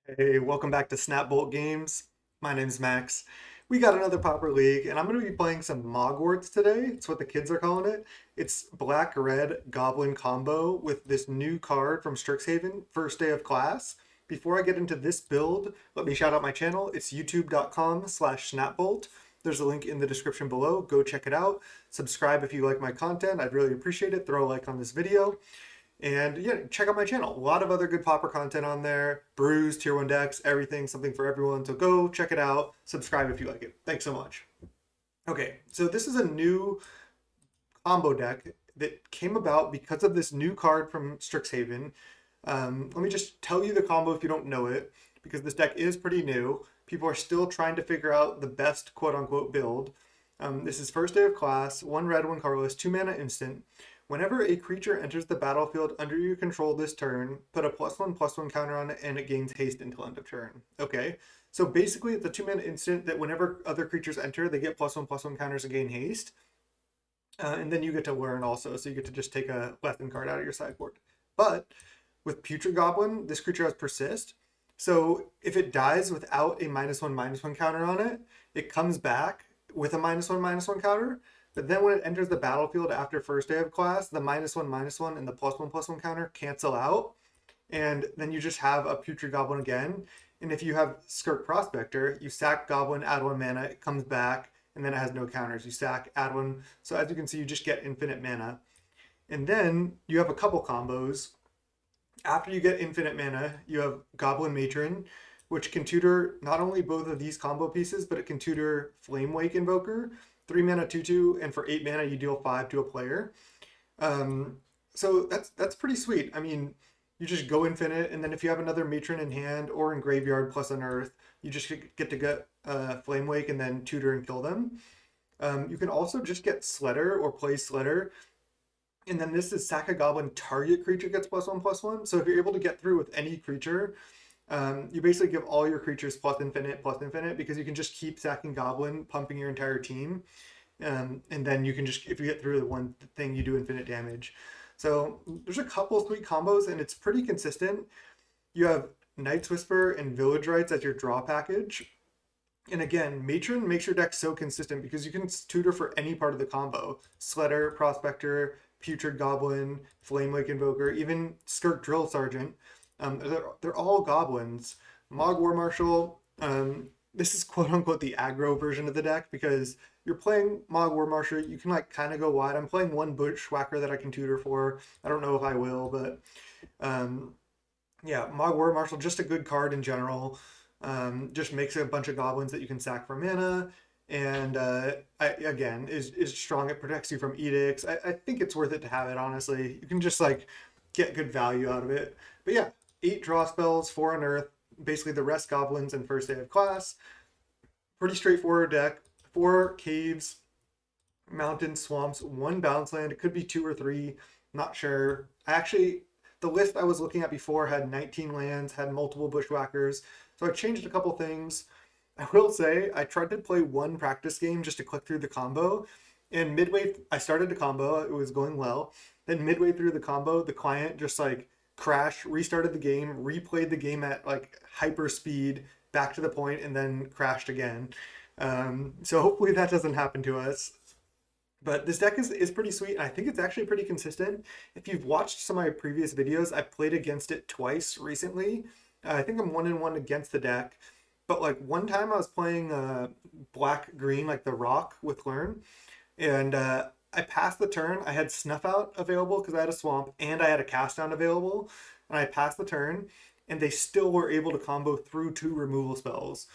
Hey, welcome back to Snapbolt Games. My name's Max. We got another Pauper League, and I'm going to be playing some Moggwartts today. It's what the kids are calling it. It's black-red goblin combo with this new card from Strixhaven, first day of class. Before I get into this build, let me shout out my channel. It's youtube.com/snapbolt. There's a link in the description below. Go check it out. Subscribe if you like my content. I'd really appreciate it. Throw a like on this video. And yeah, check out my channel. A lot of other good Pauper content on there. Brews, Tier 1 decks, everything, something for everyone. So go check it out. Subscribe if you like it. Thanks so much. Okay, so this is a new combo deck that came about because of this new card from Strixhaven. Let me just tell you the combo if you don't know it, because this deck is pretty new. People are still trying to figure out the best quote-unquote build. This is first day of class, 1 red, 1 colorless, 2 mana instant. Whenever a creature enters the battlefield under your control this turn, put a +1/+1 counter on it and it gains haste until end of turn. Okay, so basically it's a 2 mana instant that whenever other creatures enter, they get +1/+1 counters and gain haste. And then you get to learn also, so you get to just take a lesson card out of your sideboard. But with Putrid Goblin, this creature has Persist. So if it dies without a -1/-1 counter on it, it comes back with a -1/-1 counter. But then when it enters the battlefield after first day of class, the -1/-1 and the +1/+1 counter cancel out. And then you just have a Putrid Goblin again. And if you have Skirk Prospector, you sack Goblin, add 1 mana, it comes back, and then it has no counters. You sack, add 1. So as you can see, you just get infinite mana. And then you have a couple combos. After you get infinite mana, you have Goblin Matron, which can tutor not only both of these combo pieces, but it can tutor Flame Wake Invoker, 3 mana 2/2, and for 8 mana you deal 5 to a player. So that's pretty sweet. I mean, you just go infinite, and then if you have another Matron in hand or in graveyard plus an Earth, you just get to get Flame Wake and then tutor and kill them. You can also just get Sledder or play Sledder, and then this is sack a goblin, target creature gets +1/+1. So if you're able to get through with any creature, you basically give all your creatures plus infinite, because you can just keep sacking goblin, pumping your entire team. And then you can just, if you get through the one thing, you do infinite damage. So there's a couple sweet combos, and it's pretty consistent. You have Night's Whisper and Village Rites as your draw package. And again, Matron makes your deck so consistent because you can tutor for any part of the combo. Sledder, Prospector, Putrid Goblin, Flame Wake Invoker, even Skirk Drill Sergeant. They're all goblins. Mog War Marshal, this is quote unquote the aggro version of the deck because you're playing Mog War Marshal, you can like kind of go wide. I'm playing one Bushwhacker that I can tutor for. I don't know if I will, but yeah, Mog War Marshal, just a good card in general. Just makes a bunch of goblins that you can sack for mana. And again, is strong. It protects you from edicts. I think it's worth it to have it, honestly. You can just like get good value out of it. But yeah, 8 draw spells, 4 on Earth, basically the rest goblins in first day of class. Pretty straightforward deck. 4 caves, mountains, swamps, 1 bounce land. It could be 2 or 3, not sure. Actually, the list I was looking at before had 19 lands, had multiple bushwhackers. So I changed a couple things. I will say I tried to play one practice game just to click through the combo. And midway, I started the combo, it was going well. Then midway through the combo, the client just like crashed, restarted the game, replayed the game at like hyper speed, back to the point, and then crashed again. So hopefully that doesn't happen to us. But this deck is pretty sweet, and I think it's actually pretty consistent. If you've watched some of my previous videos, I've played against it twice recently. I think I'm 1-1 against the deck. But like one time I was playing black green, like the rock with Learn, and I passed the turn. I had Snuff Out available because I had a swamp, and I had a Cast Down available. And I passed the turn, and they still were able to combo through 2 removal spells.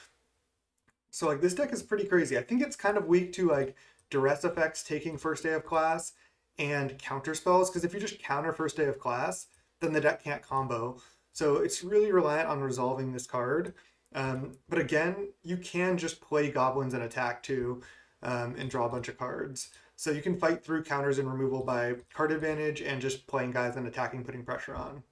So like this deck is pretty crazy. I think it's kind of weak to like duress effects taking first day of class and counter spells, because if you just counter first day of class, then the deck can't combo. So it's really reliant on resolving this card. But again, you can just play goblins and attack too, and draw a bunch of cards. So you can fight through counters and removal by card advantage and just playing guys and attacking, putting pressure on.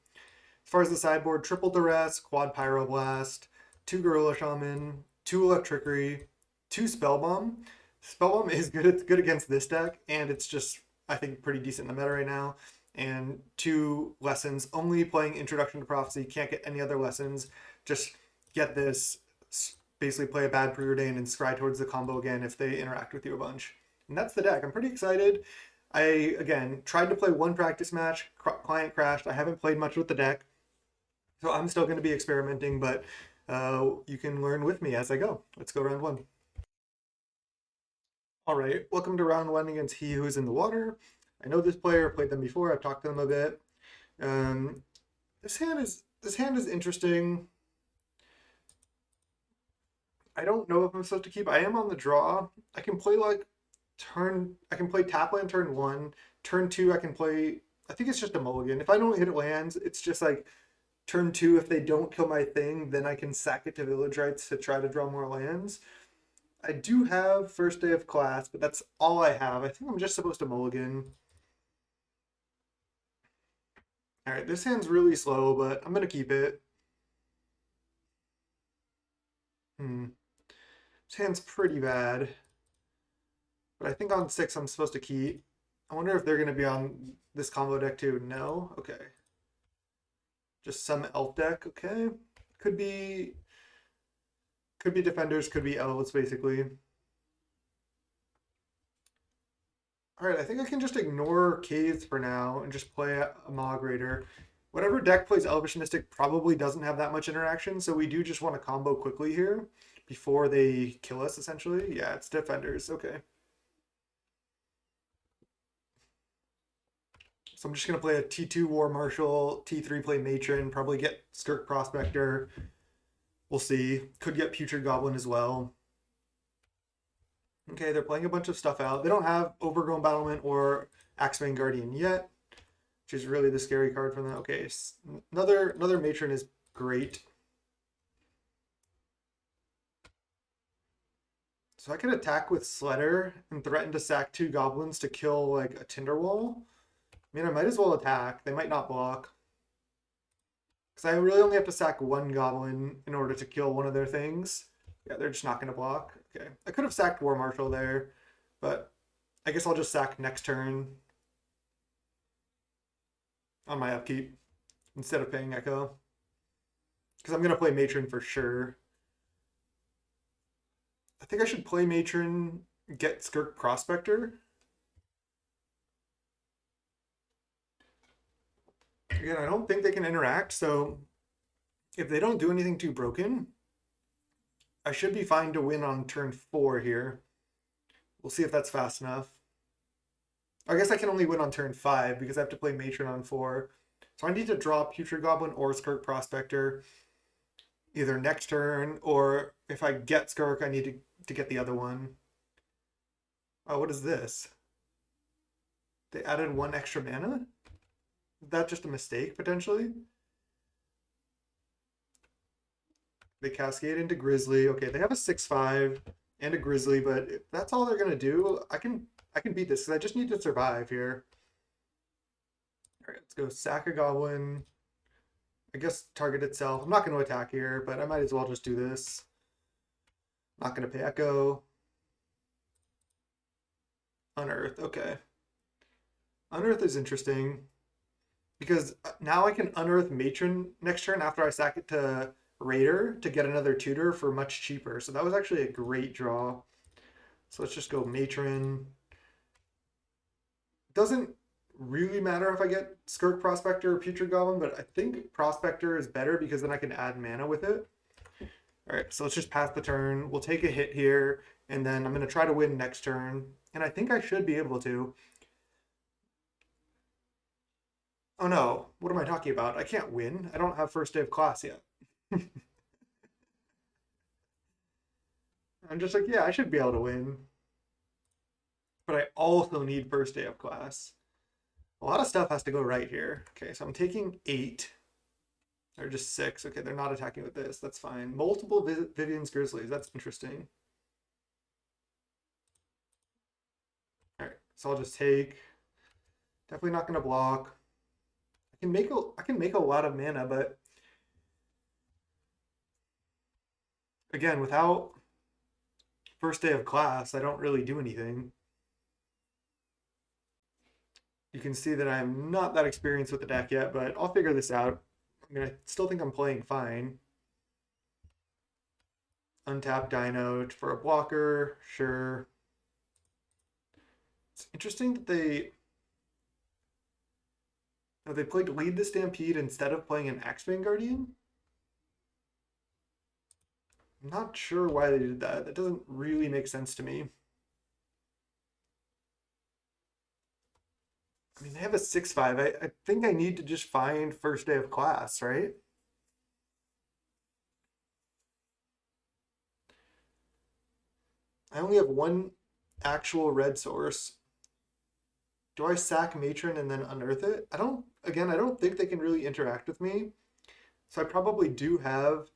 As far as the sideboard, triple duress, quad pyroblast, 2 gorilla shaman, 2 electrickery, 2 spellbomb. Spellbomb is good. It's good against this deck, and it's just, I think, pretty decent in the meta right now. And 2 lessons. Only playing Introduction to Prophecy. Can't get any other lessons. Just get this, basically play a bad preordain and scry towards the combo again if they interact with you a bunch. And that's the deck. I'm pretty excited. I, again, tried to play one practice match, client crashed. I haven't played much with the deck, so I'm still going to be experimenting, but you can learn with me as I go. Let's go round one. All right, welcome to round one against He Who's in the Water. I know this player, played them before, I've talked to them a bit. Um, this hand is interesting. I don't know if I'm supposed to keep. I am on the draw. I can play like I can play tap land turn one. Turn two, I can play. I think it's just a mulligan. If I don't hit lands, it's just like turn two. If they don't kill my thing, then I can sack it to village rights to try to draw more lands. I do have first day of class, but that's all I have. I think I'm just supposed to mulligan. All right, this hand's really slow, but I'm gonna keep it. Hmm. This hand's pretty bad. But I think on six I'm supposed to keep. I wonder if they're going to be on this combo deck too. No? Okay. Just some elf deck. Okay. Could be defenders, could be elves basically. All right, I think I can just ignore Caves for now and just play a Moggwarts. Whatever deck plays Elvish Mystic probably doesn't have that much interaction, so we do just want to combo quickly here before they kill us, essentially. Yeah, it's defenders. Okay. So I'm just going to play a T2 War Marshal, T3 play Matron, probably get Skirk Prospector. We'll see. Could get Putrid Goblin as well. Okay, they're playing a bunch of stuff out. They don't have Overgrown Battlement or Axebane Guardian yet, which is really the scary card for them. Okay, another Matron is great. So I could attack with Sledder and threaten to sack two goblins to kill like a Tinderwall. I mean, I might as well attack. They might not block. Because I really only have to sack one goblin in order to kill one of their things. Yeah, they're just not going to block. Okay. I could have sacked War Marshal there, but I guess I'll just sack next turn on my upkeep instead of paying Echo. Because I'm going to play Matron for sure. I think I should play Matron, get Skirk Prospector. Again, I don't think they can interact, so if they don't do anything too broken, I should be fine to win on turn 4 here. We'll see if that's fast enough. I guess I can only win on turn 5 because I have to play Matron on 4. So I need to draw Putrid Goblin or Skirk Prospector either next turn, or if I get Skirk, I need to get the other one. Oh, what is this? They added 1 extra mana? Is that just a mistake, potentially? They cascade into Grizzly. Okay, they have a 6/5 and a Grizzly, but if that's all they're gonna do, I can beat this because I just need to survive here. All right, let's go sack a goblin. I guess target itself. I'm not going to attack here, but I might as well just do this. Not going to pay Echo. Unearth, okay. Unearth is interesting because now I can unearth Matron next turn after I sack it to Raider to get another tutor for much cheaper. So that was actually a great draw. So let's just go Matron. Doesn't really matter if I get Skirk Prospector or Putrid Goblin, but I think Prospector is better because then I can add mana with it. All right, so let's just pass the turn. We'll take a hit here, and then I'm going to try to win next turn. And I think I should be able to. Oh no, what am I talking about? I can't win. I don't have first day of class yet. I'm just like, yeah, I should be able to win. But I also need first day of class. A lot of stuff has to go right here. Okay, so I'm taking 8. Or just 6. Okay, they're not attacking with this. That's fine. Multiple Vivian's Grizzlies. That's interesting. All right, so I'll just take. Definitely not going to block. I can make a lot of mana, but again, without first day of class, I don't really do anything. You can see that I'm not that experienced with the deck yet, but I'll figure this out. I mean, I still think I'm playing fine. Untap Dino for a blocker, sure. It's interesting that they played Lead the Stampede instead of playing an Axebane Guardian. I'm not sure why they did that. That doesn't really make sense to me. I mean, they have a 6/5. I think I need to just find first day of class, right? I only have one actual red source. Do I sack Matron and then unearth it? I don't think they can really interact with me. So I probably do have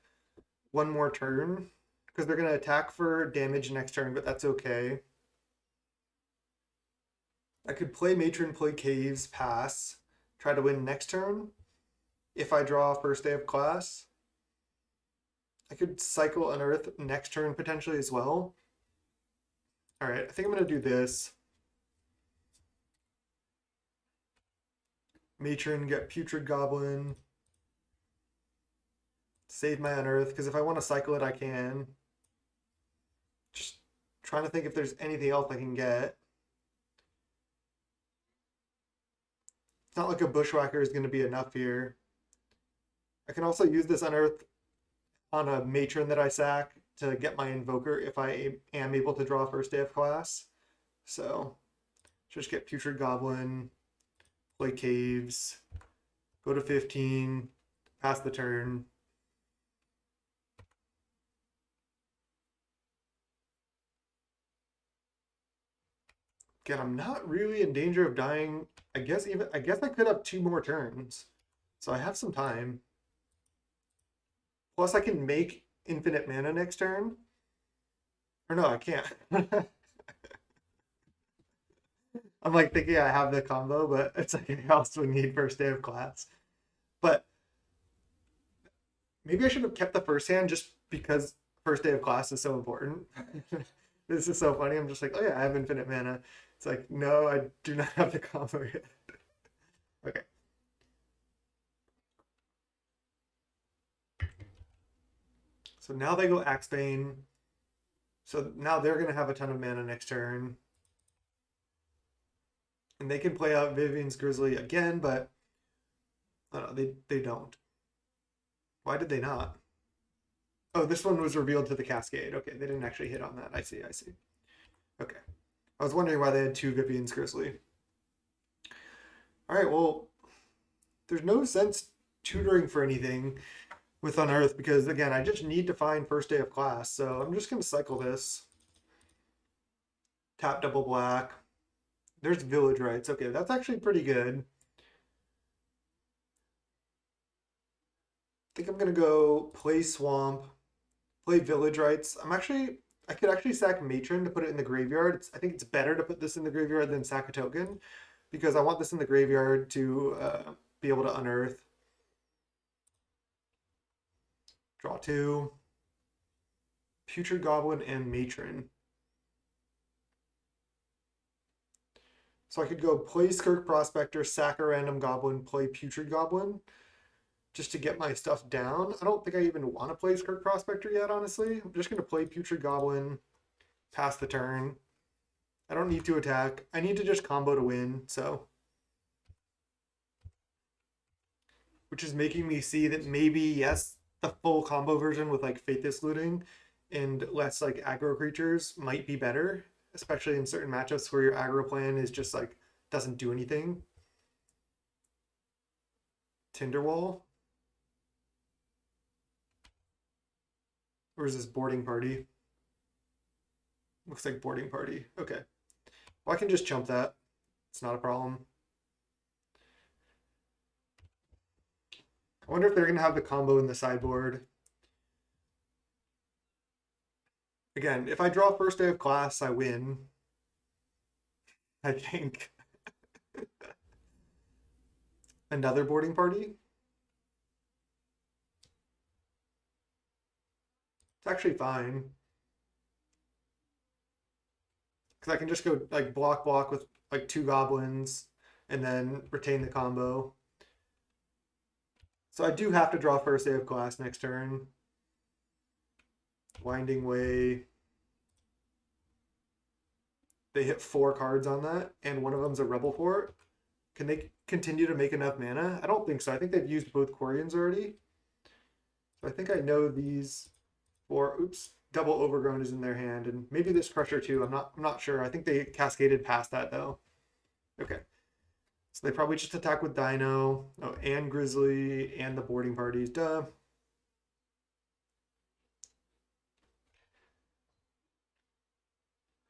one more turn because they're going to attack for damage next turn, but that's okay. I could play Matron, play Caves, pass, try to win next turn if I draw first day of class. I could cycle Unearth next turn potentially as well. All right, I think I'm going to do this. Matron, get Putrid Goblin. Save my Unearth, because if I want to cycle it, I can. Just trying to think if there's anything else I can get. It's not like a Bushwhacker is going to be enough here. I can also use this Unearth on a Matron that I sack to get my Invoker if I am able to draw first day of class. So just get Putrid Goblin, play Caves, go to 15, pass the turn. Again, I'm not really in danger of dying. I guess I could have 2 more turns. So I have some time. Plus I can make infinite mana next turn. Or no, I can't. I'm like thinking I have the combo, but it's like I also need first day of class. But maybe I should have kept the first hand just because first day of class is so important. This is so funny. I'm just like, oh yeah, I have infinite mana. It's like, no, I do not have the combo yet. Okay. So now they go Axebane. So now they're going to have a ton of mana next turn. And they can play out Vivian's Grizzly again, but they don't. Why did they not? Oh, this one was revealed to the Cascade. Okay, they didn't actually hit on that. I see. Okay. I was wondering why they had 2 Vivian's Grizzly. All right, well, there's no sense tutoring for anything with Unearth because, again, I just need to find first day of class. So I'm just going to cycle this. Tap double black. There's Village Rites. Okay, that's actually pretty good. I think I'm going to go play Swamp, play Village Rites. I could actually sack Matron to put it in the graveyard. I think it's better to put this in the graveyard than sack a token because I want this in the graveyard to be able to unearth. Draw 2. Putrid Goblin and Matron. So I could go play Skirk Prospector, sack a random goblin, play Putrid Goblin just to get my stuff down. I don't think I even want to play Skirk Prospector yet, honestly. I'm just going to play Putrid Goblin, pass the turn. I don't need to attack. I need to just combo to win, so. Which is making me see that maybe, yes, the full combo version with like Faithless Looting and less like aggro creatures might be better, especially in certain matchups where your aggro plan is just like doesn't do anything. Tinderwall. Or is this boarding party? Looks like boarding party. Okay. Well, I can just chump that. It's not a problem. I wonder if they're going to have the combo in the sideboard. Again, if I draw first day of class, I win. I think. Another boarding party? It's actually fine. Because I can just go like block with like 2 goblins and then retain the combo. So I do have to draw first day of class next turn. Winding Way. They hit 4 cards on that, and one of them's a Rebel Fort. Can they continue to make enough mana? I don't think so. I think they've used both Quarians already. So I think I know these 4. Oops, double Overgrown is in their hand, and maybe this Crusher too. I'm not sure. I think they cascaded past that though. Okay. So they probably just attack with Dino. Oh, and Grizzly and the boarding parties. Duh.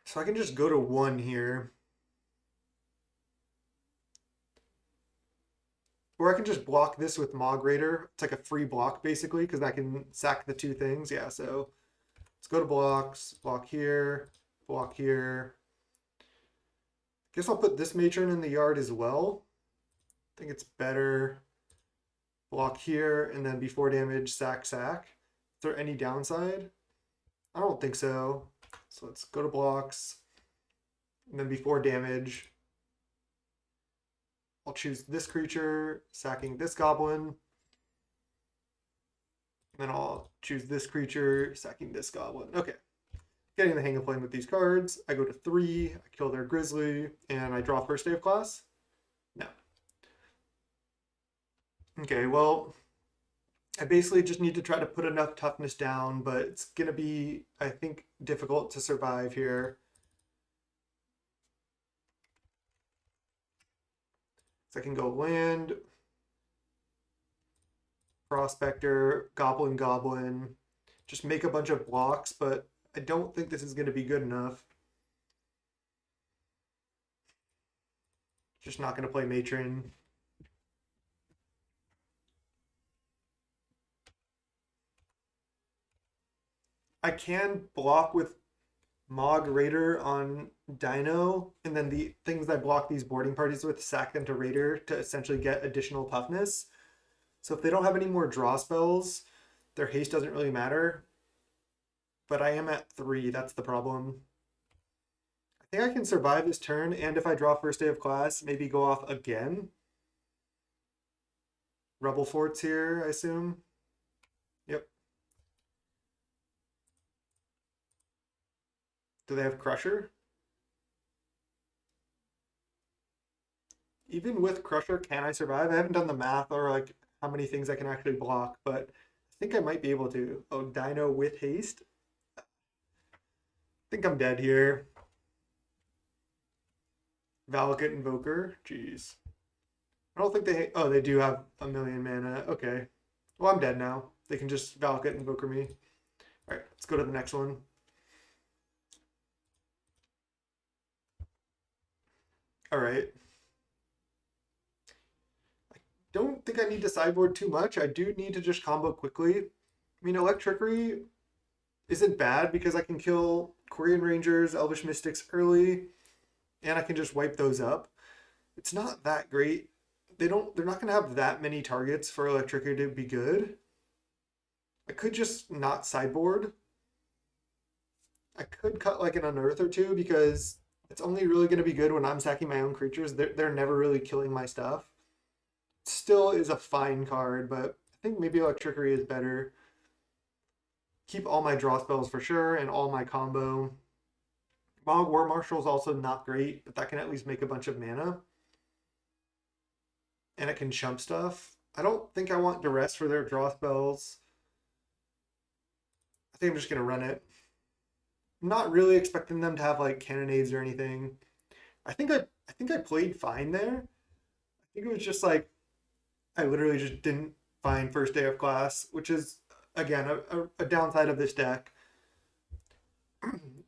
So I can just go to 1 here. Or I can just block this with Mog Raider. It's like a free block basically, because I can sack the 2 things. Yeah, so let's go to blocks. Block here. Block here. Guess I'll put this Matron in the yard as well. I think it's better. Block here, and then before damage, sack, sack. Is there any downside? I don't think so. So let's go to blocks. And then before damage, I'll choose this creature, sacking this goblin. And then I'll choose this creature, sacking this goblin. Okay. Getting the hang of playing with these cards. I go to 3, I kill their Grizzly, and I draw first day of class? No. Okay, well, I basically just need to try to put enough toughness down, but it's going to be, I think, difficult to survive here. So I can go land, Prospector, Goblin, Goblin, just make a bunch of blocks, but I don't think this is going to be good enough. Just not going to play Matron. I can block with Mog Raider on Dino, and then the things I block these boarding parties with, sack them to Raider to essentially get additional toughness. So if they don't have any more draw spells, their haste doesn't really matter. But I am at 3, that's the problem. I think I can survive this turn, and if I draw first day of class, maybe go off again. Rebel Forts here, I assume. Yep. Do they have Crusher? Even with Crusher, can I survive? I haven't done the math or like how many things I can actually block, but I think I might be able to. Oh, Dino with haste. I think I'm dead here. Valakut Invoker. Jeez. I don't think they. Oh, they do have a million mana. Okay. Well, I'm dead now. They can just Valakut Invoker me. All right, let's go to the next one. All right. Don't think I need to sideboard too much. I do need to just combo quickly. I mean, Electrickery isn't bad because I can kill Quarian Rangers, Elvish Mystics early, and I can just wipe those up. It's not that great. They're not gonna have that many targets for Electricity to be good. I could just not sideboard. I could cut like an Unearth or 2 because it's only really gonna be good when I'm sacking my own creatures. They're never really killing my stuff. Still is a fine card, but I think maybe Electricity is better. Keep all my draw spells for sure and all my combo. Mog War Marshal is also not great, but that can at least make a bunch of mana. And it can chump stuff. I don't think I want Duress for their draw spells. I think I'm just going to run it. I'm not really expecting them to have like cannonades or anything. I think I played fine there. I think it was just like I literally just didn't find first day of class, which is again a downside of this deck.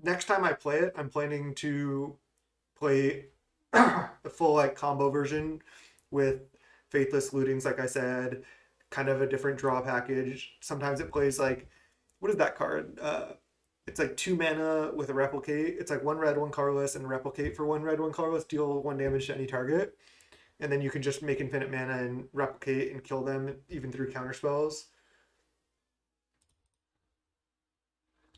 Next time I play it, I'm planning to play the full like combo version with Faithless Lootings, like I said, kind of a different draw package. Sometimes it plays like what is that card? It's like 2 mana with a replicate. It's like 1 red, 1 colorless, and replicate for 1 red, 1 colorless. Deal 1 damage to any target, and then you can just make infinite mana and replicate and kill them even through counter spells.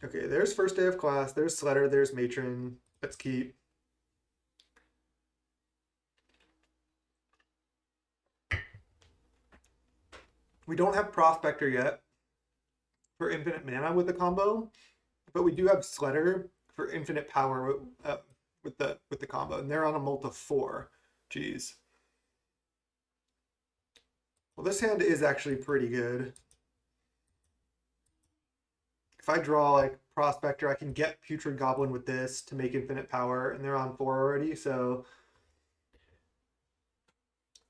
Okay, there's first day of class. There's Sletter. There's Matron. Let's keep. We don't have Prospector yet for infinite mana with the combo. but we do have Sledder for infinite power with the combo, and they're on a mult of 4. Jeez. Well, this hand is actually pretty good. If I draw like Prospector, I can get Putrid Goblin with this to make infinite power, and they're on 4 already, so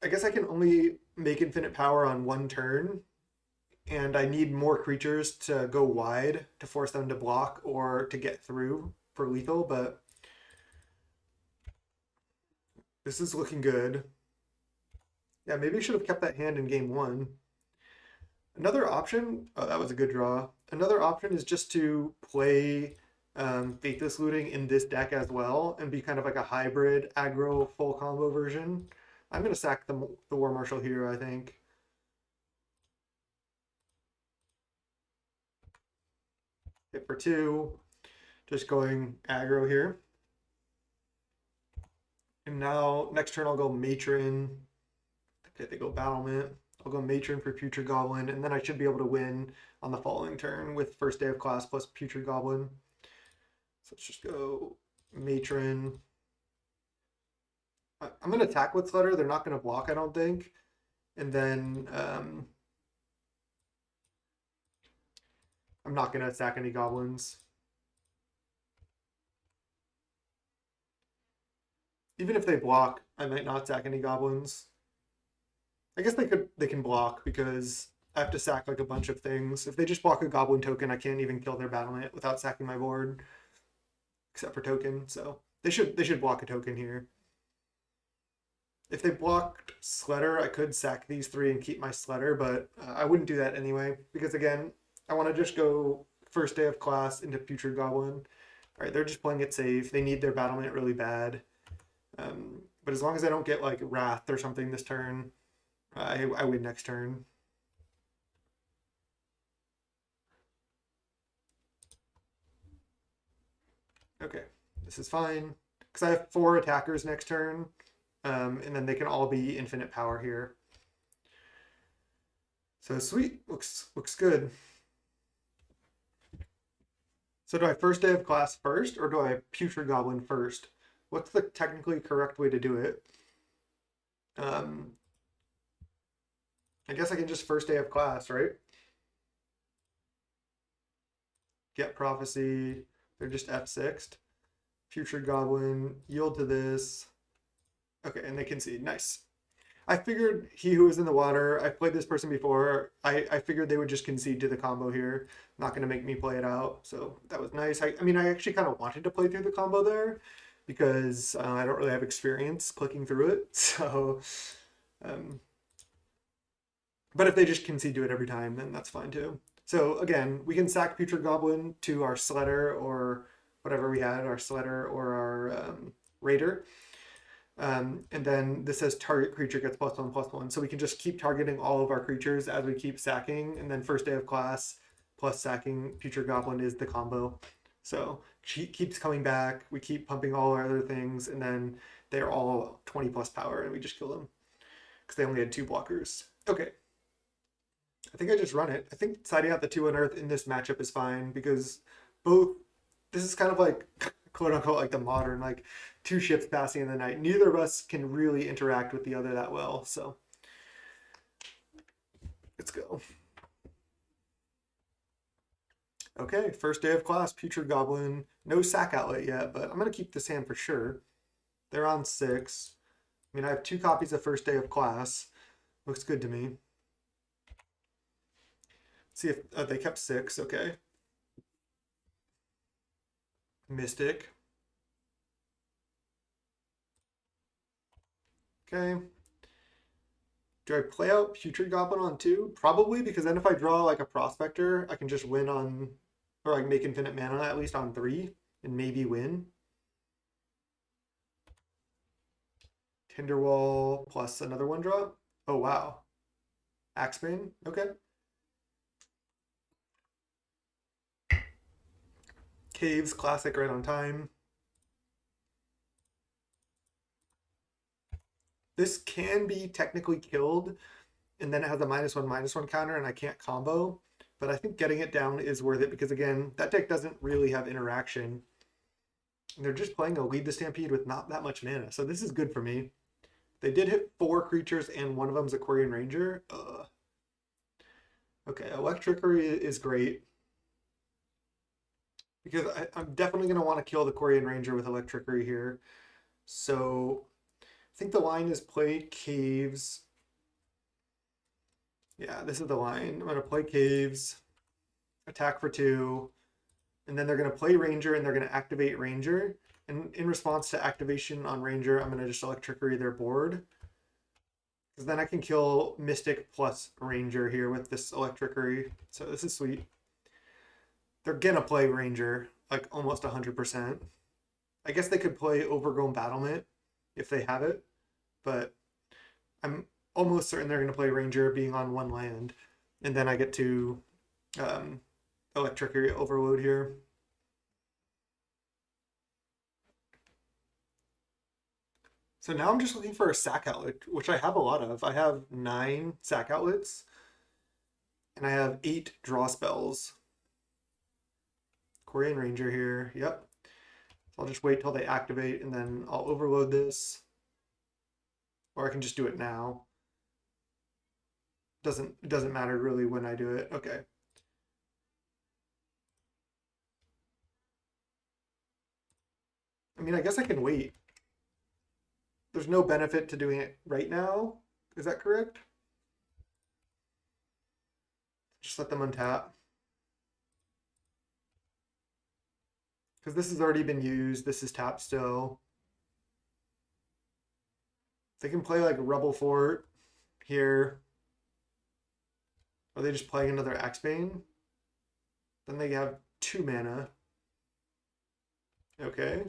I guess I can only make infinite power on 1 turn, and I need more creatures to go wide to force them to block or to get through for lethal, but this is looking good. Yeah, maybe I should have kept that hand in game 1. Another option, oh, that was a good draw. Another option is just to play Faithless Looting in this deck as well and be kind of like a hybrid aggro full combo version. I'm going to sack the War Marshal here, I think. Hit for 2. Just going aggro here. And now next turn I'll go Matron. Okay, they go Battlement. I'll go Matron for Putrid Goblin, and then I should be able to win on the following turn with first day of class plus Putrid Goblin. So let's just go Matron. I'm going to attack with Sledder. They're not going to block, I don't think. And then I'm not going to sack any goblins. Even if they block, I might not sack any goblins. I guess they can block because I have to sack like a bunch of things. If they just block a goblin token, I can't even kill their battlement without sacking my board, except for token. So they should block a token here. If they blocked Sledder, I could sack these 3 and keep my Sledder, but I wouldn't do that anyway because again, I want to just go first day of class into Putrid Goblin. All right, they're just playing it safe. They need their battlement really bad. But as long as I don't get like Wrath or something this turn, I win next turn. Okay, this is fine because I have 4 attackers next turn, and then they can all be infinite power here. So sweet, looks good. So do I first day of class first, or do I Putrid Goblin first? What's the technically correct way to do it? I guess I can just first day of class, right? Get Prophecy. They're just F6'd. Putrid Goblin, yield to this. Okay, and they concede. Nice. I figured He Who Is in the Water, I've played this person before. I figured they would just concede to the combo here. Not going to make me play it out. So that was nice. I mean, I actually kind of wanted to play through the combo there because I don't really have experience clicking through it. So, but if they just concede to it every time, then that's fine too. So again, we can sack Putrid Goblin to our Sledder or whatever we had, our Sledder or our Raider. And then this says target creature gets +1/+1. So we can just keep targeting all of our creatures as we keep sacking. And then first day of class plus sacking Putrid Goblin is the combo. So she keeps coming back. We keep pumping all our other things. And then they're all 20 plus power and we just kill them because they only had 2 blockers. Okay. I think I just run it. I think siding out the 2 Unearth in this matchup is fine because both, this is kind of like quote unquote like the modern, like 2 ships passing in the night. Neither of us can really interact with the other that well. So let's go. Okay, first day of class, Putrid Goblin. No sack outlet yet, but I'm going to keep this hand for sure. They're on 6. I mean, I have 2 copies of first day of class. Looks good to me. See if they kept 6. Okay. Mystic. Okay. Do I play out Putrid Goblin on 2? Probably, because then if I draw like a Prospector, I can just win on, or like make infinite mana at least on 3 and maybe win. Tinderwall plus another 1-drop. Oh, wow. Axebane. Okay. Caves, classic, right on time. This can be technically killed, and then it has a -1/-1 counter, and I can't combo. but I think getting it down is worth it because, again, that deck doesn't really have interaction. And they're just playing a Lead the Stampede with not that much mana, so this is good for me. They did hit 4 creatures, and one of them's a Quarian Ranger. Okay, Electrickery is great because I'm definitely going to want to kill the Quarian Ranger with Electrickery here. So I think the line is play Caves. Yeah, this is the line. I'm going to play Caves, attack for 2, and then they're going to play Ranger and they're going to activate Ranger. And in response to activation on Ranger, I'm going to just Electrickery their board. Because then I can kill Mystic plus Ranger here with this Electrickery. So this is sweet. They're going to play Ranger, like almost 100%. I guess they could play Overgrown Battlement if they have it. But I'm almost certain they're going to play Ranger being on 1 land. And then I get to Electrickery Overload here. So now I'm just looking for a sack outlet, which I have a lot of. I have 9 sack outlets, and I have 8 draw spells. Quarian Ranger here, yep. So I'll just wait till they activate, and then I'll overload this. Or I can just do it now. It doesn't matter really when I do it. Okay. I mean, I guess I can wait. There's no benefit to doing it right now. Is that correct? Just let them untap. Because this has already been used. This is tapped still. They can play like Rebel Fort here. Are they just playing another Axebane? Then they have 2 mana. Okay.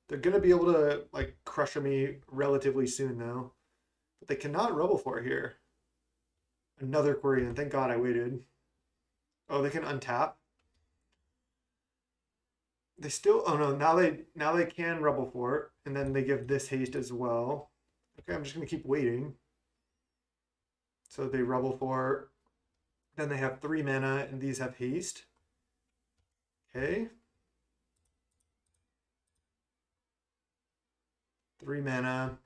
They're going to be able to like crush me relatively soon though. But they cannot Rebel Fort here. Another Quarian. Thank God I waited. Oh, they can untap. They still, oh no, now they can Rebel Fort, and then they give this haste as well. Okay, I'm just gonna keep waiting. So they Rebel Fort, then they have 3 mana, and these have haste. Okay. 3 mana.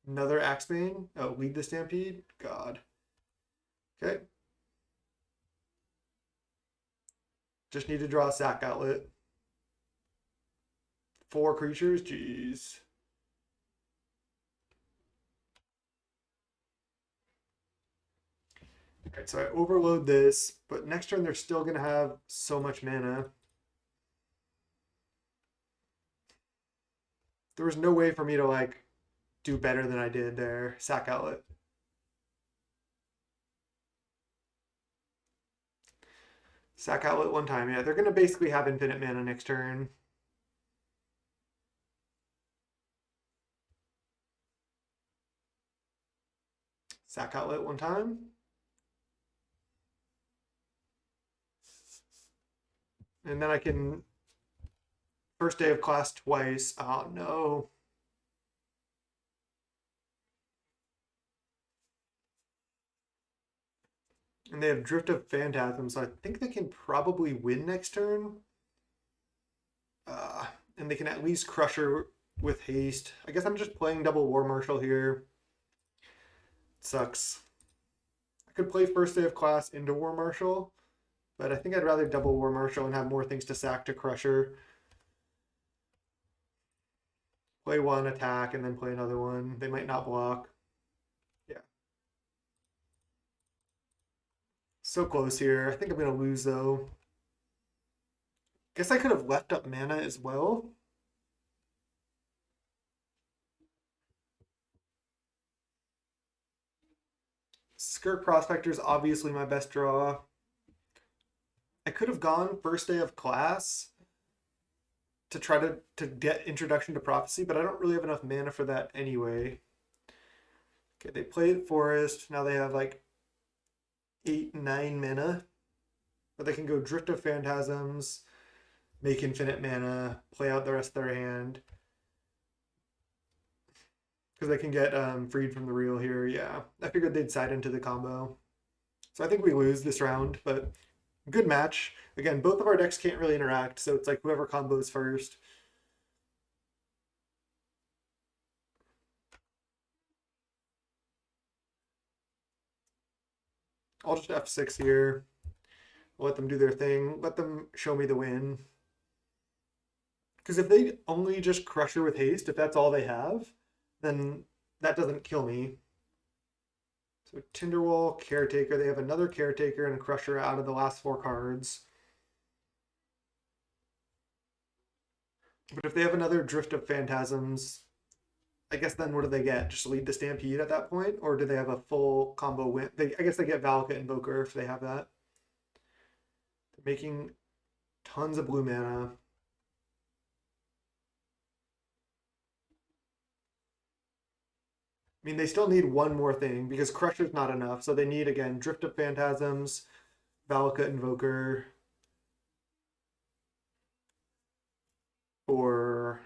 Another Axebane. Oh, Lead the Stampede. God. Okay. Just need to draw a sack outlet. 4 creatures. Jeez. Alright, so I overload this, but next turn they're still going to have so much mana. There was no way for me to like do better than I did there. Sack outlet. Sack outlet 1 time. Yeah, they're going to basically have infinite mana next turn. Sack outlet 1 time. And then I can first day of class twice. Oh no. And they have Drift of Phantasm, so I think they can probably win next turn. And they can at least crush her with haste. I guess I'm just playing double War Marshal here. Sucks. I could play first day of class into War Marshal, but I think I'd rather double War Marshal and have more things to sack to crush her. Play 1, attack, and then play another one. They might not block. Yeah. So close here. I think I'm going to lose, though. Guess I could have left up mana as well. Skirt Prospector is obviously my best draw. I could have gone first day of class to try to get Introduction to Prophecy, but I don't really have enough mana for that anyway. Okay, they played Forest. Now they have like 8, 9 mana. But they can go Drift of Phantasms, make infinite mana, play out the rest of their hand. Because they can get freed from the real here. Yeah, I figured they'd side into the combo. So I think we lose this round, but good match. Again, both of our decks can't really interact, so it's like whoever combos first. I'll just F6 here. Let them do their thing. Let them show me the win. Because if they only just Crusher with haste, if that's all they have, then that doesn't kill me. So Tinderwall, Caretaker. They have another Caretaker and a Crusher out of the last 4 cards. But if they have another Drift of Phantasms, I guess then what do they get? Just lead the Stampede at that point? Or do they have a full combo win? I guess they get Valakut Invoker if they have that. They're making tons of blue mana. I mean, they still need one more thing because Crusher's not enough. So they need, again, Drift of Phantasms, Valakut Invoker, or...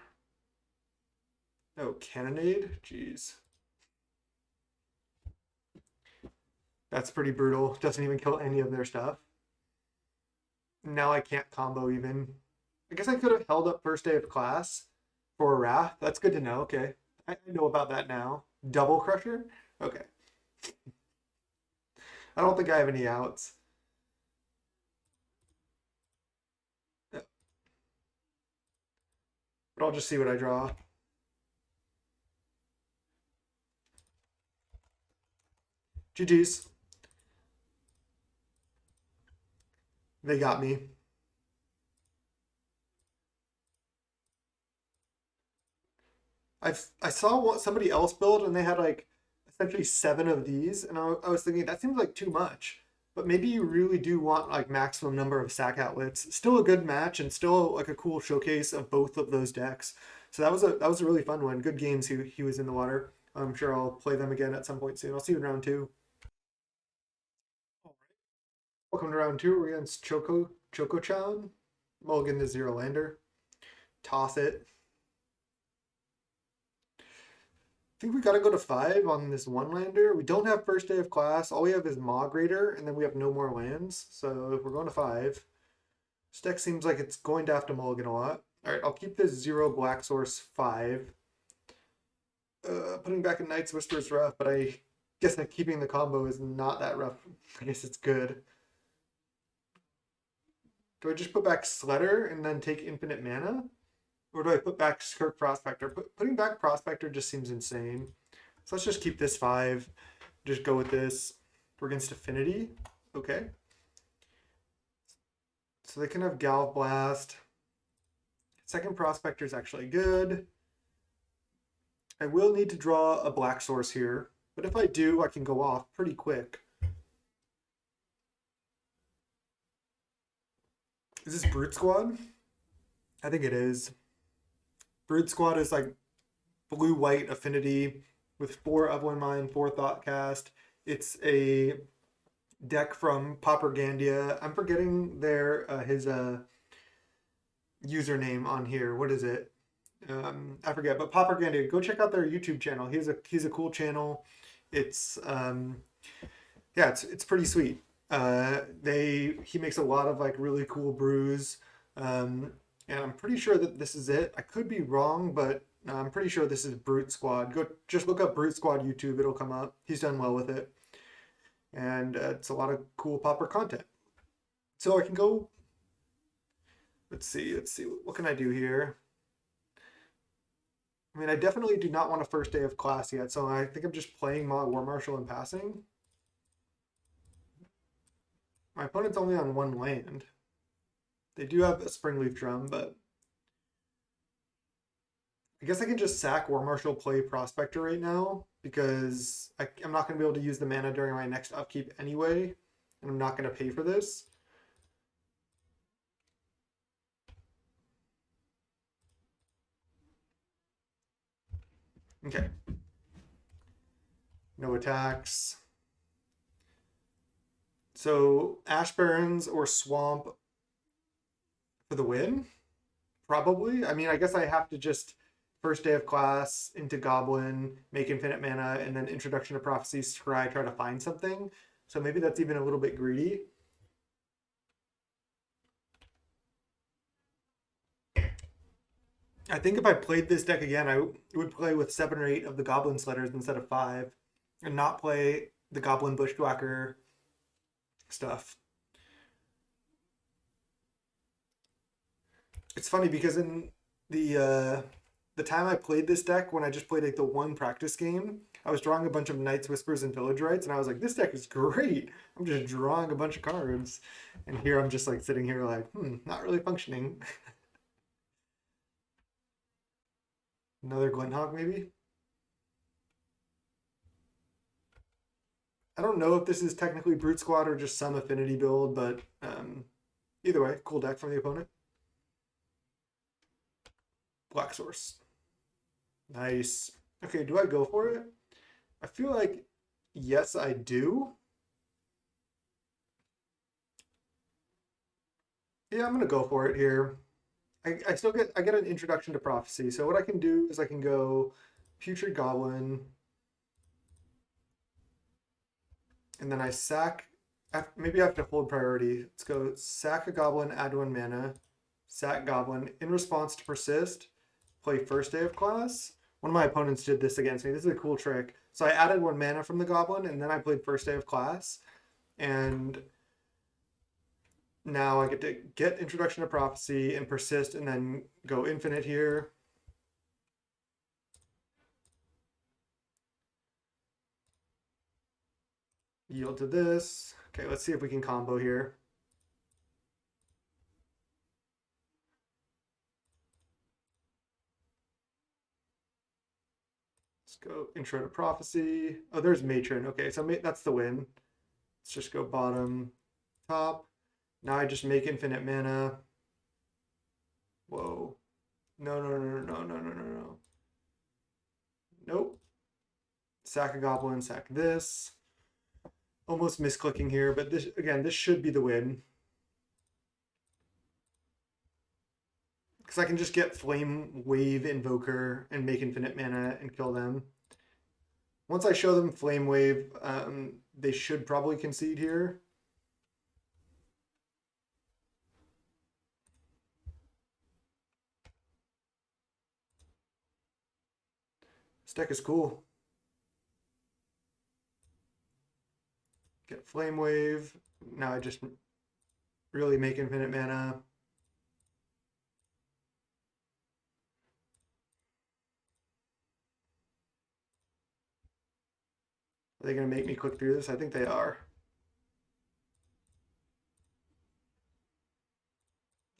Oh, Cannonade? Jeez. That's pretty brutal. Doesn't even kill any of their stuff. Now I can't combo even. I guess I could have held up first day of class for a Wrath. That's good to know. Okay. I know about that now. Double Crusher? Okay. I don't think I have any outs. But I'll just see what I draw. GG's. They got me. I saw what somebody else build and they had like essentially 7 of these, and I was thinking that seems like too much. But maybe you really do want like maximum number of sack outlets. Still a good match and still like a cool showcase of both of those decks. So that was a really fun one. Good games. He was in the water. I'm sure I'll play them again at some point soon. I'll see you in round 2. All right. Welcome to round 2. We're against Choco-chan. Mulligan the 0-lander. Toss it. I think we gotta go to 5 on this 1-lander. We don't have first day of class. All we have is Moggwartts, and then we have no more lands. So we're going to 5. This deck seems like it's going to have to mulligan a lot. All right, I'll keep this 0 black source 5. Putting back a Knight's Whisper is rough, but I guess that keeping the combo is not that rough. I guess it's good. Do I just put back Sledder and then take infinite mana? Or do I put back Skirk Prospector? Putting back Prospector just seems insane. So let's just keep this 5. Just go with this. We're against Affinity. Okay. So they can have Galv Blast. Second Prospector is actually good. I will need to draw a black source here. But if I do, I can go off pretty quick. Is this Brute Squad? I think it is. Brood Squad is like blue-white affinity with 4 Upland Mine, 4 Thoughtcast. It's a deck from Pauper. I'm forgetting his username on here. What is it? I forget. But Pauper, go check out their YouTube channel. He's a cool channel. It's yeah, it's pretty sweet. He makes a lot of like really cool brews. And I'm pretty sure that this is it. I could be wrong, but I'm pretty sure this is Brute Squad. Go just look up Brute Squad YouTube. It'll come up. He's done well with it. And it's a lot of cool Pauper content. So I can go... Let's see. What can I do here? I mean, I definitely do not want a first day of class yet, so I think I'm just playing War Marshal and passing. My opponent's only on 1 land. They do have a Springleaf Drum, but I guess I can just sack War Marshal, play Prospector right now because I'm not going to be able to use the mana during my next upkeep anyway, and I'm not going to pay for this. Okay. No attacks. So Ash Barrens or Swamp for the win? Probably. I mean, I guess I have to just first day of class into Goblin, make infinite mana, and then Introduction to Prophecy, try to find something. So maybe that's even a little bit greedy. I think if I played this deck again, I would play with 7 or 8 of the Goblin Sledders instead of 5, and not play the Goblin Bushwhacker stuff. It's funny because in the time I played this deck, when I just played like the one practice game, I was drawing a bunch of Knights, Whispers, and Village Rites, and I was like, this deck is great. I'm just drawing a bunch of cards, and here I'm just like sitting here like, not really functioning. Another Glinthawk maybe. I don't know if this is technically Brute Squad or just some affinity build, but either way, cool deck from the opponent. Black Source. Nice. Okay, do I go for it? I feel like yes, I do. Yeah, I'm gonna go for it here. I still get an introduction to prophecy. So what I can do is I can go Putrid Goblin, and then I sack. Maybe I have to hold priority. Let's go sack a goblin, add 1 mana, sack goblin. In response to persist, play first day of class. One of my opponents did this against me. This is a cool trick. So I added 1 mana from the goblin, and then I played first day of class, and now I get to get introduction to prophecy and persist, and then go infinite here. Yield to this. Okay, let's see if we can combo here. Let's go intro to prophecy. Oh, there's matron. Okay, so that's the win. Let's just go bottom, top. Now I just make infinite mana. Whoa. No, no, no, no, no, no, no, no. Nope. Sack a goblin, sack this. Almost misclicking here, but this again, this should be the win. Because I can just get Flame Wave Invoker and make infinite mana and kill them. Once I show them Flame Wave, they should probably concede here. This deck is cool. Get Flame Wave. Now I just really make infinite mana. Are they going to make me click through this? I think they are.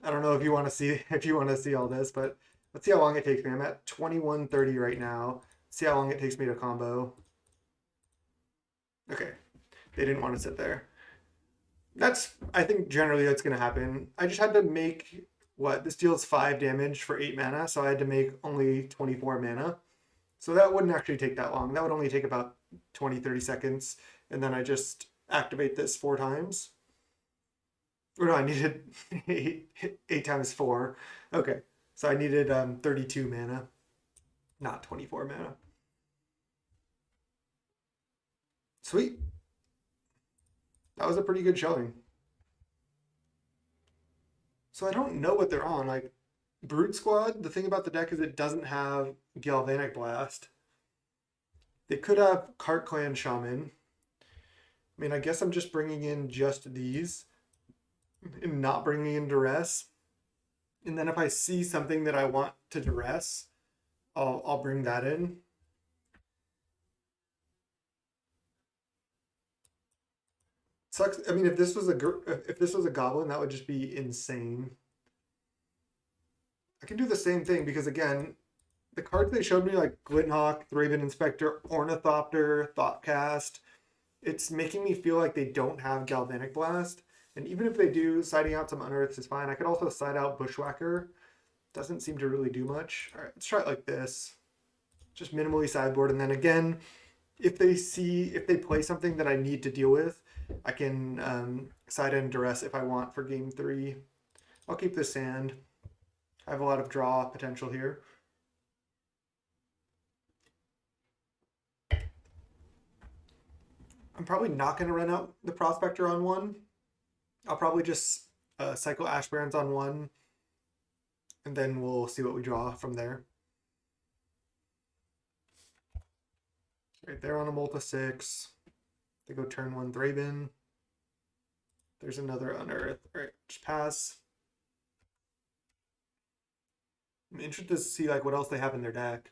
I don't know if you want to see all this, but let's see how long it takes me. I'm at 21:30 right now. See how long it takes me to combo. Okay, they didn't want to sit there. I think generally that's going to happen. I just had to make what this deals 5 damage for 8 mana, so I had to make only 24 mana. So that wouldn't actually take that long. That would only take about 20-30 seconds, and then I just activate this 4 times. Or no, I needed 8 times 4. Okay, so I needed 32 mana, not 24 mana. Sweet. That was a pretty good showing. So I don't know what they're on. Like, Brute Squad, the thing about the deck is it doesn't have Galvanic Blast. They could have Cart Clan Shaman. I mean, I guess I'm just bringing in just these and not bringing in Duress. And then if I see something that I want to Duress, I'll bring that in. Sucks. I mean, if this was a goblin, that would just be insane. I can do the same thing because again, the cards they showed me like Glinthawk, Thraben Inspector, Ornithopter, Thoughtcast, it's making me feel like they don't have Galvanic Blast. And even if they do, siding out some Unearths is fine. I could also side out Bushwhacker. Doesn't seem to really do much. All right, let's try it like this. Just minimally sideboard, and then again, if they play something that I need to deal with, I can side in Duress if I want for game 3. I'll keep the sand. I have a lot of draw potential here. I'm probably not going to run out the Prospector on one. I'll probably just cycle Ash Barrens on one, and then we'll see what we draw from there. Right there on a Multa 6. They go turn 1 Thraben. There's another Unearth. All right, just pass. I'm interested to see like what else they have in their deck.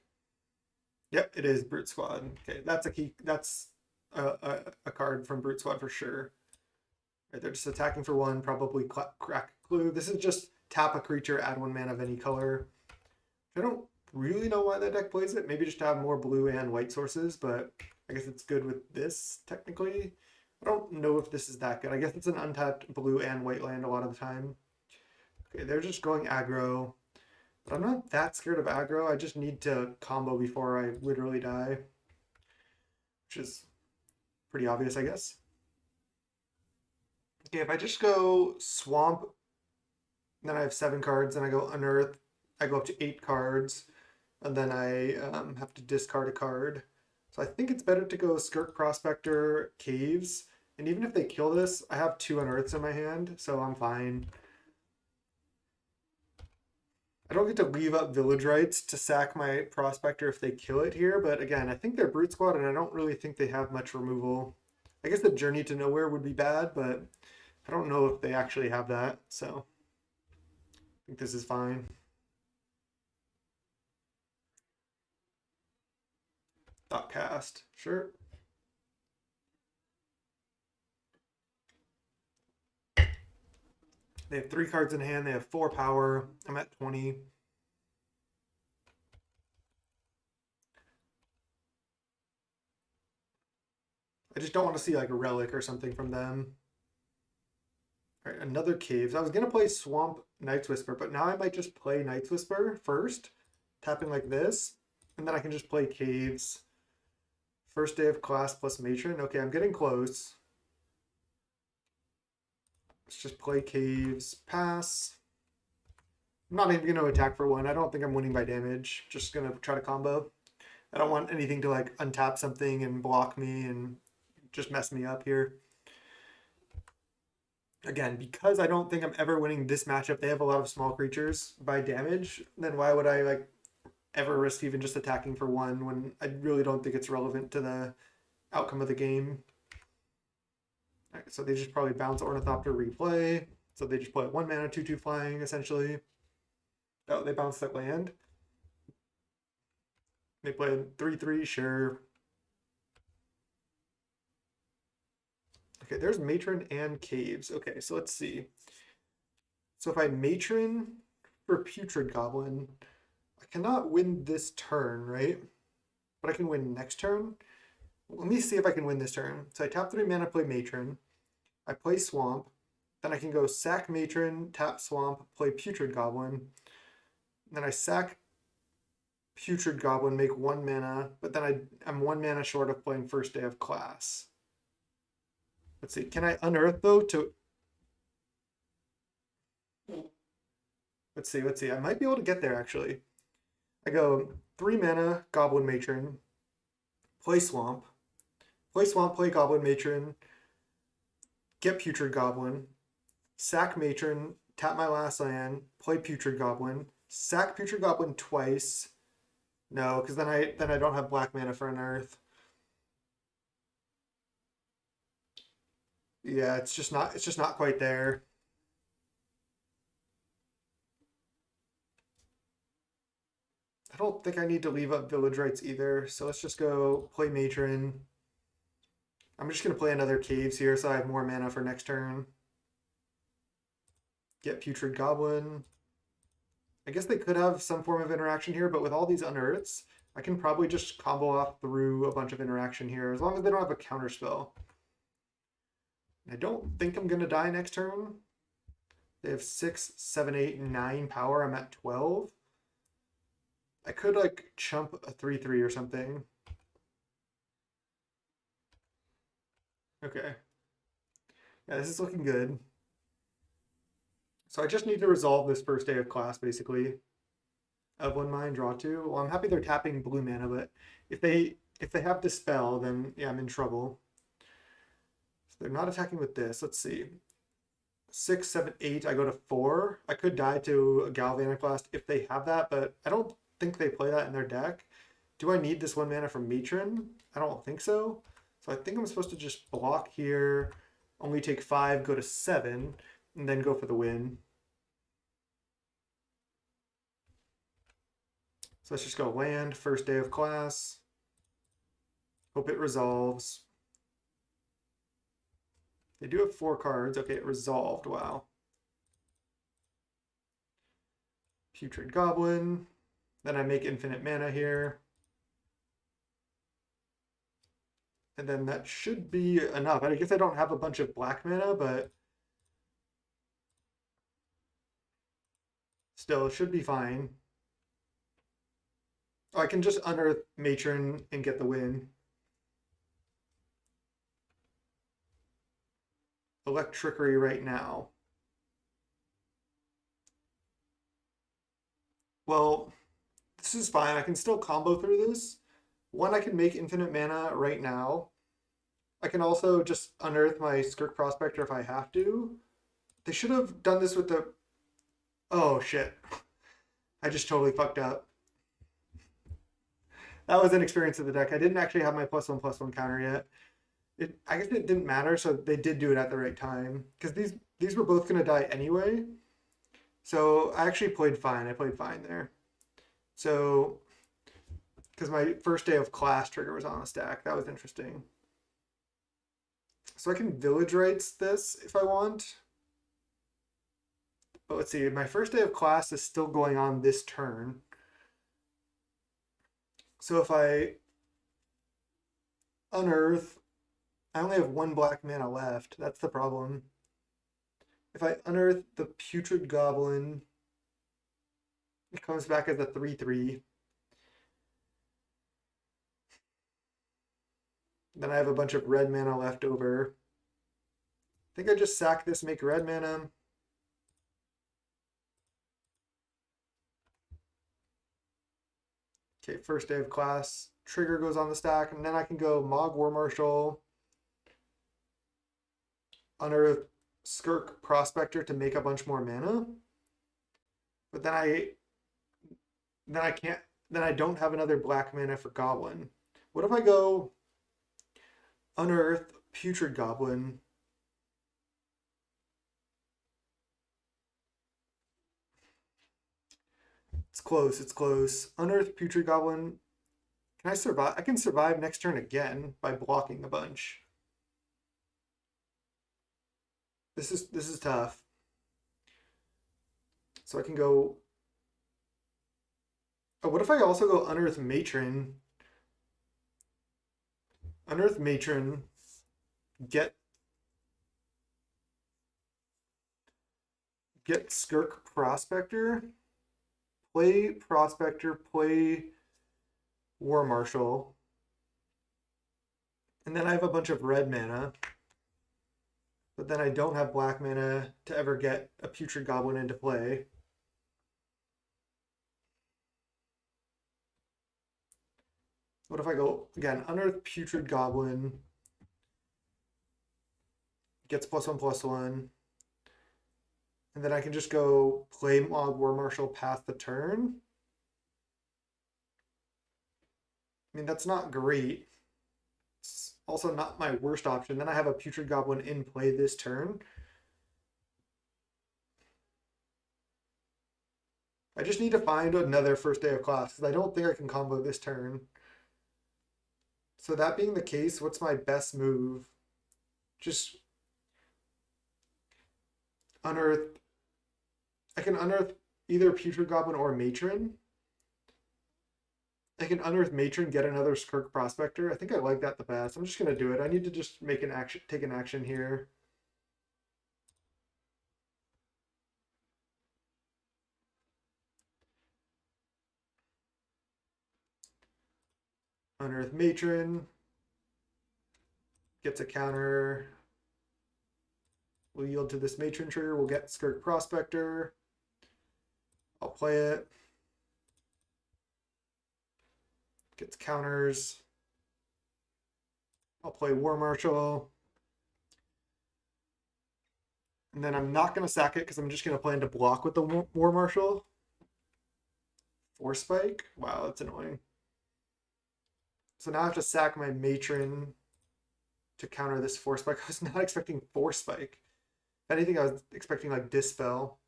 Yep, it is Brute Squad. Okay, that's a key. That's a card from Brute Squad for sure. Right, they're just attacking for 1, probably crack clue. This is just tap a creature, add 1 mana of any color. I don't really know why that deck plays it. Maybe just to have more blue and white sources, but I guess it's good with this technically. I don't know if this is that good. I guess it's an untapped blue and white land a lot of the time. Okay, they're just going aggro. But I'm not that scared of aggro. I just need to combo before I literally die. Which is pretty obvious, I guess. Okay, if I just go swamp, then I have 7 cards, then I go unearth, I go up to 8 cards, and then I have to discard a card. So I think it's better to go Skirk Prospector, Caves, and even if they kill this, I have 2 unearths in my hand, so I'm fine. I don't get to leave up Village Rites to sack my Prospector if they kill it here, but again, I think they're Brute Squad, and I don't really think they have much removal. I guess the Journey to Nowhere would be bad, but I don't know if they actually have that, so I think this is fine. Dot cast, sure. They have 3 cards in hand, they have 4 power. I'm at 20. I just don't want to see like a relic or something from them. All right, another Caves. I was gonna play Swamp Night's Whisper, but now I might just play Night's Whisper first, tapping like this, and then I can just play Caves. First day of class plus Matron. Okay, I'm getting close. Let's just play Caves, pass. I'm not even gonna attack for 1. I don't think I'm winning by damage. Just gonna try to combo. I don't want anything to like untap something and block me and just mess me up here. Again, because I don't think I'm ever winning this matchup, they have a lot of small creatures by damage, then why would I like ever risk even just attacking for 1 when I really don't think it's relevant to the outcome of the game? All right, so they just probably bounce Ornithopter, replay. So they just play 1 mana, 2/2 flying, essentially. Oh, they bounce that land. They play 3/3, sure. Okay, there's Matron and Caves. Okay, so let's see. So if I Matron for Putrid Goblin, I cannot win this turn, right? But I can win next turn. Let me see if I can win this turn. So I tap 3 mana, play Matron. I play Swamp. Then I can go sack Matron, tap Swamp, play Putrid Goblin. Then I sack Putrid Goblin, make 1 mana, but then I'm 1 mana short of playing First Day of Class. Let's see, can I unearth though to... Let's see, I might be able to get there actually. I go 3 mana, Goblin Matron, play Swamp, play Goblin Matron, get Putrid Goblin, sack Matron, tap my last land, play Putrid Goblin, sack Putrid Goblin twice. No, because then I don't have black mana for Unearth. Yeah, it's just not quite there. I don't think I need to leave up Village Rites either, so let's just go play Matron. I'm just gonna play another Caves here so I have more mana for next turn. Get Putrid Goblin. I guess they could have some form of interaction here, but with all these Unearths, I can probably just combo off through a bunch of interaction here, as long as they don't have a counter spell. I don't think I'm gonna die next turn. They have 6, 7, 8, 9 power. I'm at 12. I could like chump a 3/3 or something. Okay. Yeah, this is looking good. So I just need to resolve this first day of class, basically. Of 1 mine, draw 2. Well, I'm happy they're tapping blue mana, but if they have Dispel, then yeah, I'm in trouble. They're not attacking with this. Let's see. 6, 7, 8. I go to 4. I could die to a Galvanic Blast if they have that, but I don't think they play that in their deck. Do I need this 1 mana from Matron? I don't think so. So I think I'm supposed to just block here, only take 5, go to 7, and then go for the win. So let's just go land, first day of class. Hope it resolves. They do have 4 cards. Okay, it resolved. Wow. Putrid Goblin. Then I make infinite mana here. And then that should be enough. I guess I don't have a bunch of black mana, but still, it should be fine. Oh, I can just unearth Matron and get the win. Electrickery right now. Well, this is fine. I can still combo through this. One, I can make infinite mana right now. I can also just unearth my Skirk Prospector if I have to. They should have done this with the... Oh, shit. I just totally fucked up. That was an experience of the deck. I didn't actually have my +1/+1 counter yet. I guess it didn't matter, so they did do it at the right time. Because these were both going to die anyway. So I actually played fine. I played fine there. So, because my first day of class trigger was on the stack. That was interesting. So I can Village Rites this if I want. But let's see, my first day of class is still going on this turn. So if I unearth, I only have 1 black mana left. That's the problem. If I unearth the Putrid Goblin, it comes back as a 3/3. Then I have a bunch of red mana left over. I think I just sack this, make red mana. Okay, first day of class. Trigger goes on the stack, and then I can go Moggwartts Marshal, unearth Skirk Prospector to make a bunch more mana. But then I can't, then I don't have another black mana for Goblin. What if I go unearth Putrid Goblin? It's close, it's close. Unearth Putrid Goblin. Can I survive? I can survive next turn again by blocking a bunch. This is tough. So I can go. Oh, what if I also go Unearth Matron? Unearth Matron. Get Skirk Prospector. Play Prospector. Play War Marshal. And then I have a bunch of red mana. But then I don't have black mana to ever get a Putrid Goblin into play. What if I go, again, Unearth Putrid Goblin, gets +1/+1, and then I can just go play Moggwartts Marshal past the turn? I mean, that's not great. It's also not my worst option. Then I have a Putrid Goblin in play this turn. I just need to find another first day of class, because I don't think I can combo this turn. So that being the case, what's my best move? Just unearth. I can unearth either Putrid Goblin or Matron. I can unearth Matron, get another Skirk Prospector. I think I like that the best. I'm just gonna do it. I need to just make an action, take an action here. Unearth Matron. Gets a counter. We'll yield to this Matron trigger. We'll get Skirk Prospector. I'll play it. Gets counters. I'll play War Marshal. And then I'm not going to sack it because I'm just going to plan to block with the War Marshal. 4 spike? Wow, that's annoying. So now I have to sack my Matron to counter this 4 spike. I was not expecting 4 spike. If anything, I was expecting like Dispel.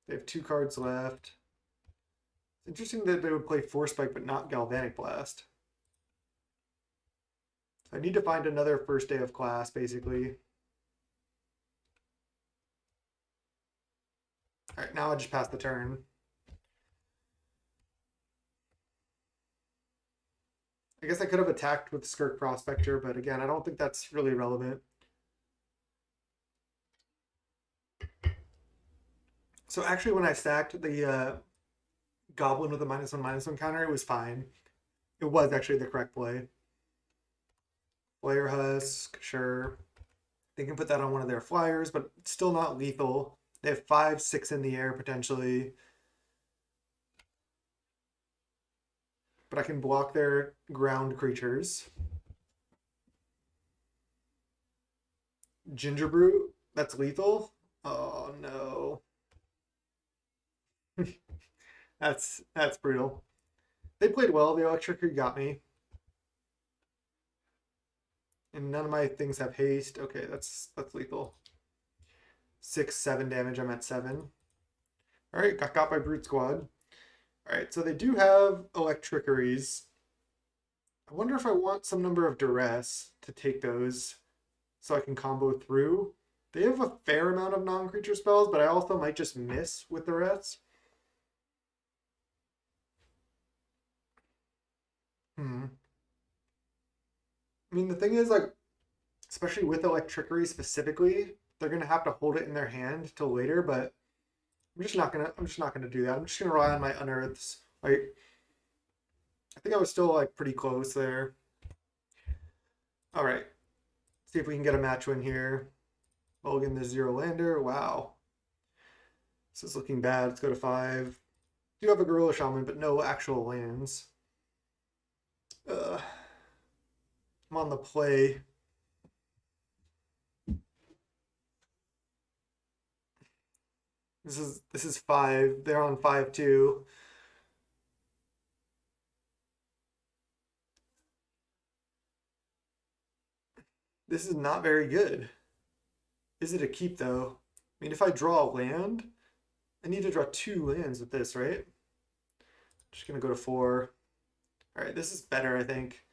They have 2 cards left. It's interesting that they would play 4 spike but not Galvanic Blast. So I need to find another first day of class, basically. Alright, now I just pass the turn. I guess I could have attacked with Skirk Prospector, but again, I don't think that's really relevant. So actually, when I stacked the Goblin with a -1/-1 counter, it was fine. It was actually the correct play. Flare Husk, sure. They can put that on one of their flyers, but it's still not lethal. They have 5, 6 in the air potentially. But I can block their ground creatures. Gingerbrew, that's lethal. Oh no. That's brutal. They played well. The electric got me. And none of my things have haste. Okay, that's lethal. 6, 7 damage. I'm at 7. All right, got by Brute Squad. All right, so they do have electricaries. I wonder if I want some number of duress to take those so I can combo through. They have a fair amount of non-creature spells, but I also might just miss with the rest. I mean, the thing is, like, especially with electricity specifically, they're gonna have to hold it in their hand till later. But I'm just not gonna do that. I'm just gonna rely on my unearths. Like, I think I was still like pretty close there. All right, see if we can get a match win here. Mulligan the 0 lander. Wow, this is looking bad. Let's go to 5. Do have a Gorilla Shaman, but no actual lands. I'm on the play. This is 5. They're on 5 too. This is not very good. Is it a keep though? I mean, if I draw a land, I need to draw 2 lands with this, right? Just gonna go to 4. All right, this is better, I think.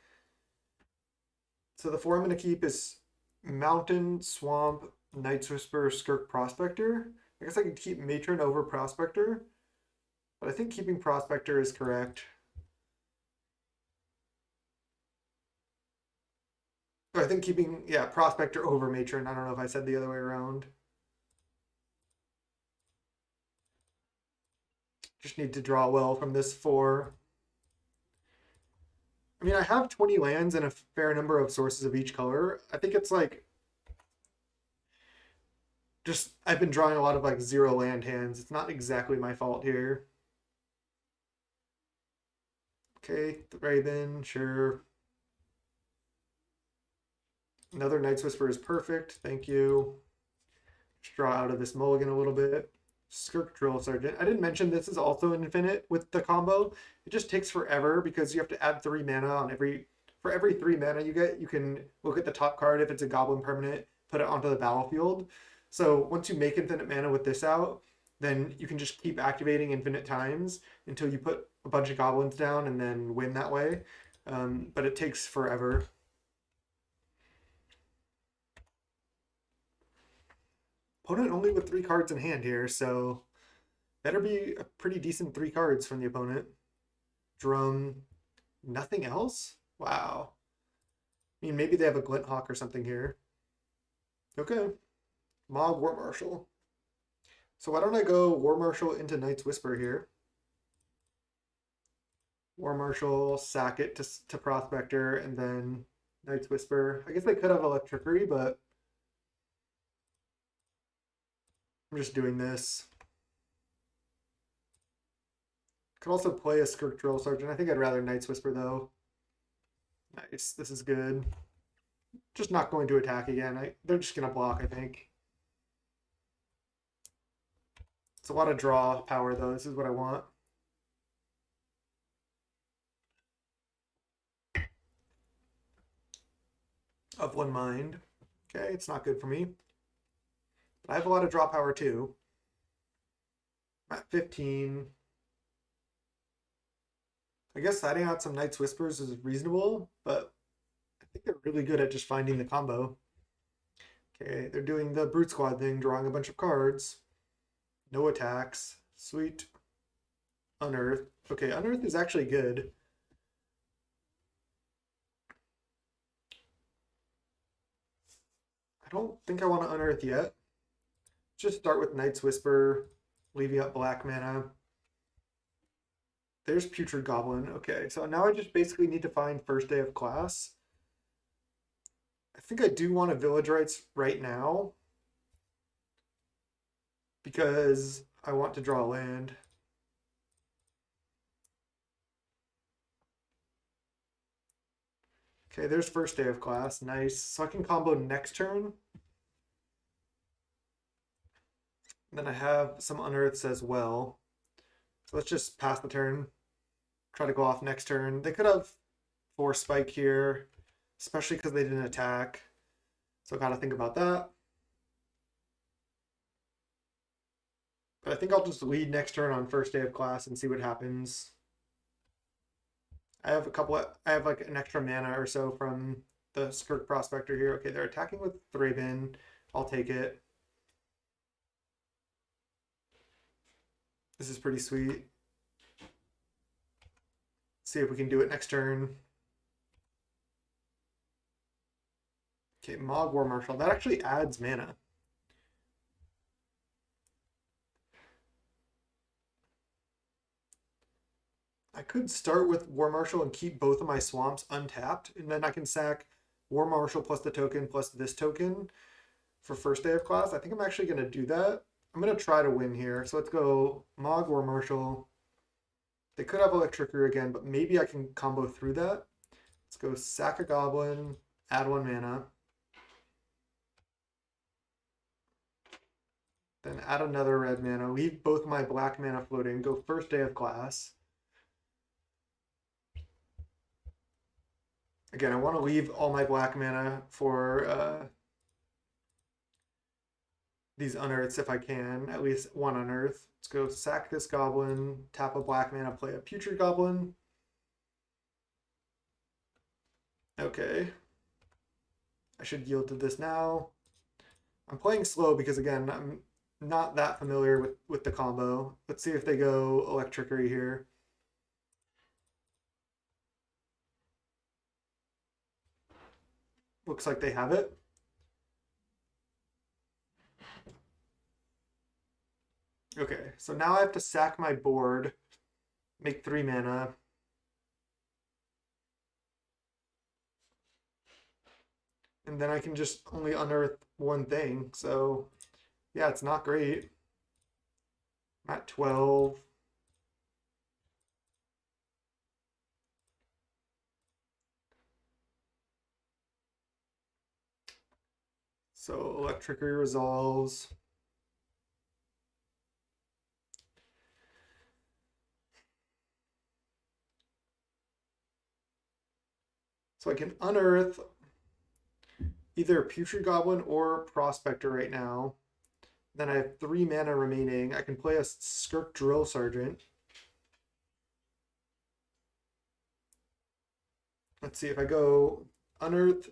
So the 4 I'm gonna keep is Mountain, Swamp, Night's Whisper, Skirk, Prospector. I guess I could keep Matron over Prospector, but I think keeping Prospector is correct. Or I think keeping, yeah, Prospector over Matron. I don't know if I said the other way around. Just need to draw well from this 4. I mean, I have 20 lands and a fair number of sources of each color. I think it's like just I've been drawing a lot of like 0 land hands. It's not exactly my fault here. Okay, Raven, sure. Another Night's Whisper is perfect. Thank you. Just draw out of this mulligan a little bit. Skirk Drill Sergeant. I didn't mention this is also infinite with the combo. It just takes forever because you have to add 3 mana on for every 3 mana you get, you can look at the top card if it's a goblin permanent, put it onto the battlefield. So once you make infinite mana with this out, then you can just keep activating infinite times until you put a bunch of goblins down and then win that way. But it takes forever. Opponent only with 3 cards in hand here, so better be a pretty decent 3 cards from the opponent. Drum, nothing else? Wow. I mean, maybe they have a Glint Hawk or something here. Okay. Moggwarts Marshal. So why don't I go War Marshal into Night's Whisper here? War Marshal, sack it to Prospector, and then Night's Whisper. I guess they could have Electricity, but I'm just doing this. Could also play a Skirk Drill Sergeant. I think I'd rather Night's Whisper though. Nice, this is good. Just not going to attack again. They're just going to block, I think. It's a lot of draw power, though. This is what I want. Of one mind. Okay, it's not good for me. But I have a lot of draw power, too. I'm at 15. I guess adding out some Knight's Whispers is reasonable, but I think they're really good at just finding the combo. Okay, they're doing the Brute Squad thing, drawing a bunch of cards. No attacks. Sweet. Unearth. Okay, Unearth is actually good. I don't think I want to Unearth yet. Just start with Knight's Whisper, leaving up black mana. There's Putrid Goblin. Okay, so now I just basically need to find first day of class. I think I do want a Village Rites right now because I want to draw land. Okay, there's first day of class. Nice. So I can combo next turn. And then I have some Unearths as well. So let's just pass the turn. Try to go off next turn. They could have Force Spike here, especially because they didn't attack. So I got to think about that. But I think I'll just lead next turn on first day of class and see what happens. I have I have like an extra mana or so from the Skirk Prospector here. Okay, they're attacking with Thraben. I'll take it. This is pretty sweet. See if we can do it next turn. Okay, Mog War Marshal. That actually adds mana. I could start with War Marshal and keep both of my swamps untapped, and then I can sack War Marshal plus the token plus this token for first day of class. I think I'm actually going to do that. I'm going to try to win here. So let's go Mog War Marshal. They could have Electricity again, but maybe I can combo through that. Let's go sack a Goblin, add 1 mana. Then add another red mana, leave both my black mana floating, go first day of class. Again, I want to leave all my black mana for these unearths if I can, at least one unearth. Let's go sack this goblin, tap a black mana, play a Putrid Goblin. Okay. I should yield to this now. I'm playing slow because, again, I'm not that familiar with the combo. Let's see if they go Electricity here. Looks like they have it. Okay, so now I have to sack my board, make 3 mana. And then I can just only unearth one thing. So, yeah, it's not great. I'm at 12. So Electricity resolves. So I can unearth either Putrid Goblin or Prospector right now. Then I have 3 mana remaining. I can play a Skirk Drill Sergeant. Let's see if I go unearth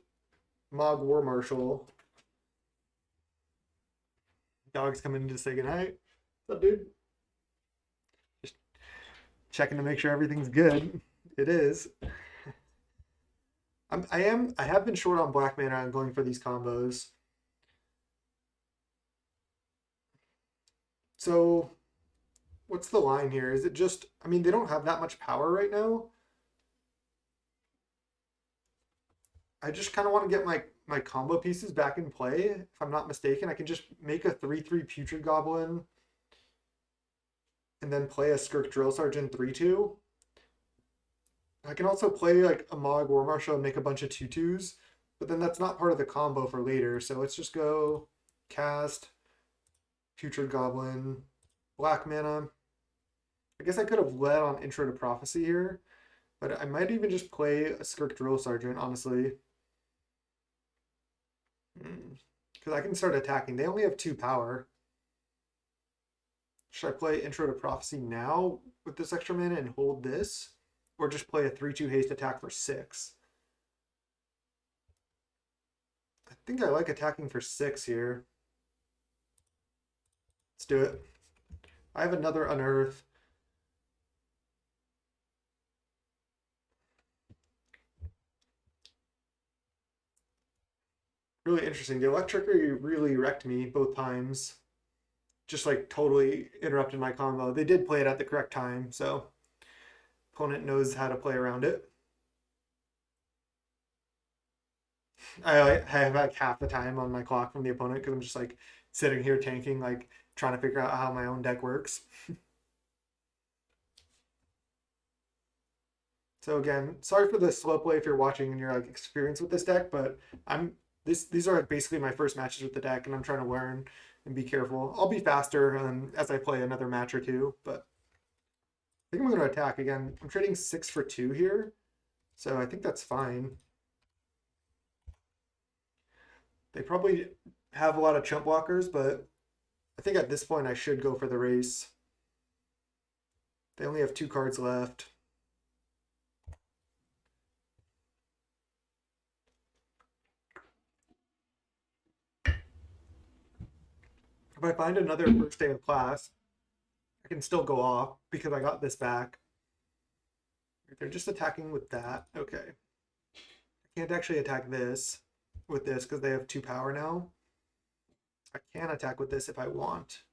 Mog War Marshal. Dog's coming in to say goodnight. What's up, dude? Just checking to make sure everything's good. It is. I have been short on black mana. I'm going for these combos. So, what's the line here? Is it just? I mean, they don't have that much power right now. I just kind of want to get my combo pieces back in play. If I'm not mistaken, I can just make a 3/3 Putrid Goblin, and then play a Skirk Drill Sergeant 3/2. I can also play like a Mog War Marshal and make a bunch of 2/2s But then that's not part of the combo for later. So let's just go cast Putrid Goblin, black mana. I guess I could have led on Intro to Prophecy here, but I might even just play a Skirk Drill Sergeant, honestly. Because I can start attacking. They only have 2 power. Should I play Intro to Prophecy now with this extra mana and hold this? Or just play a 3/2 haste attack for 6? I think I like attacking for 6 here. Let's do it. I have another Unearth. Really interesting. The Electricity really wrecked me both times. Just like totally interrupted my combo. They did play it at the correct time, so opponent knows how to play around it. I have like half the time on my clock from the opponent because I'm just like sitting here tanking, like trying to figure out how my own deck works. So again, sorry for the slow play if you're watching and you're like experienced with this deck, but these are basically my first matches with the deck, and I'm trying to learn and be careful. I'll be faster as I play another match or two, but I think I'm going to attack again. I'm trading 6 for 2 here, so I think that's fine. They probably have a lot of chump blockers, but I think at this point I should go for the race. They only have 2 cards left. If I find another first day of class, I can still go off because I got this back. They're just attacking with that. Okay. I can't actually attack this with this because they have 2 power now. I can attack with this if I want.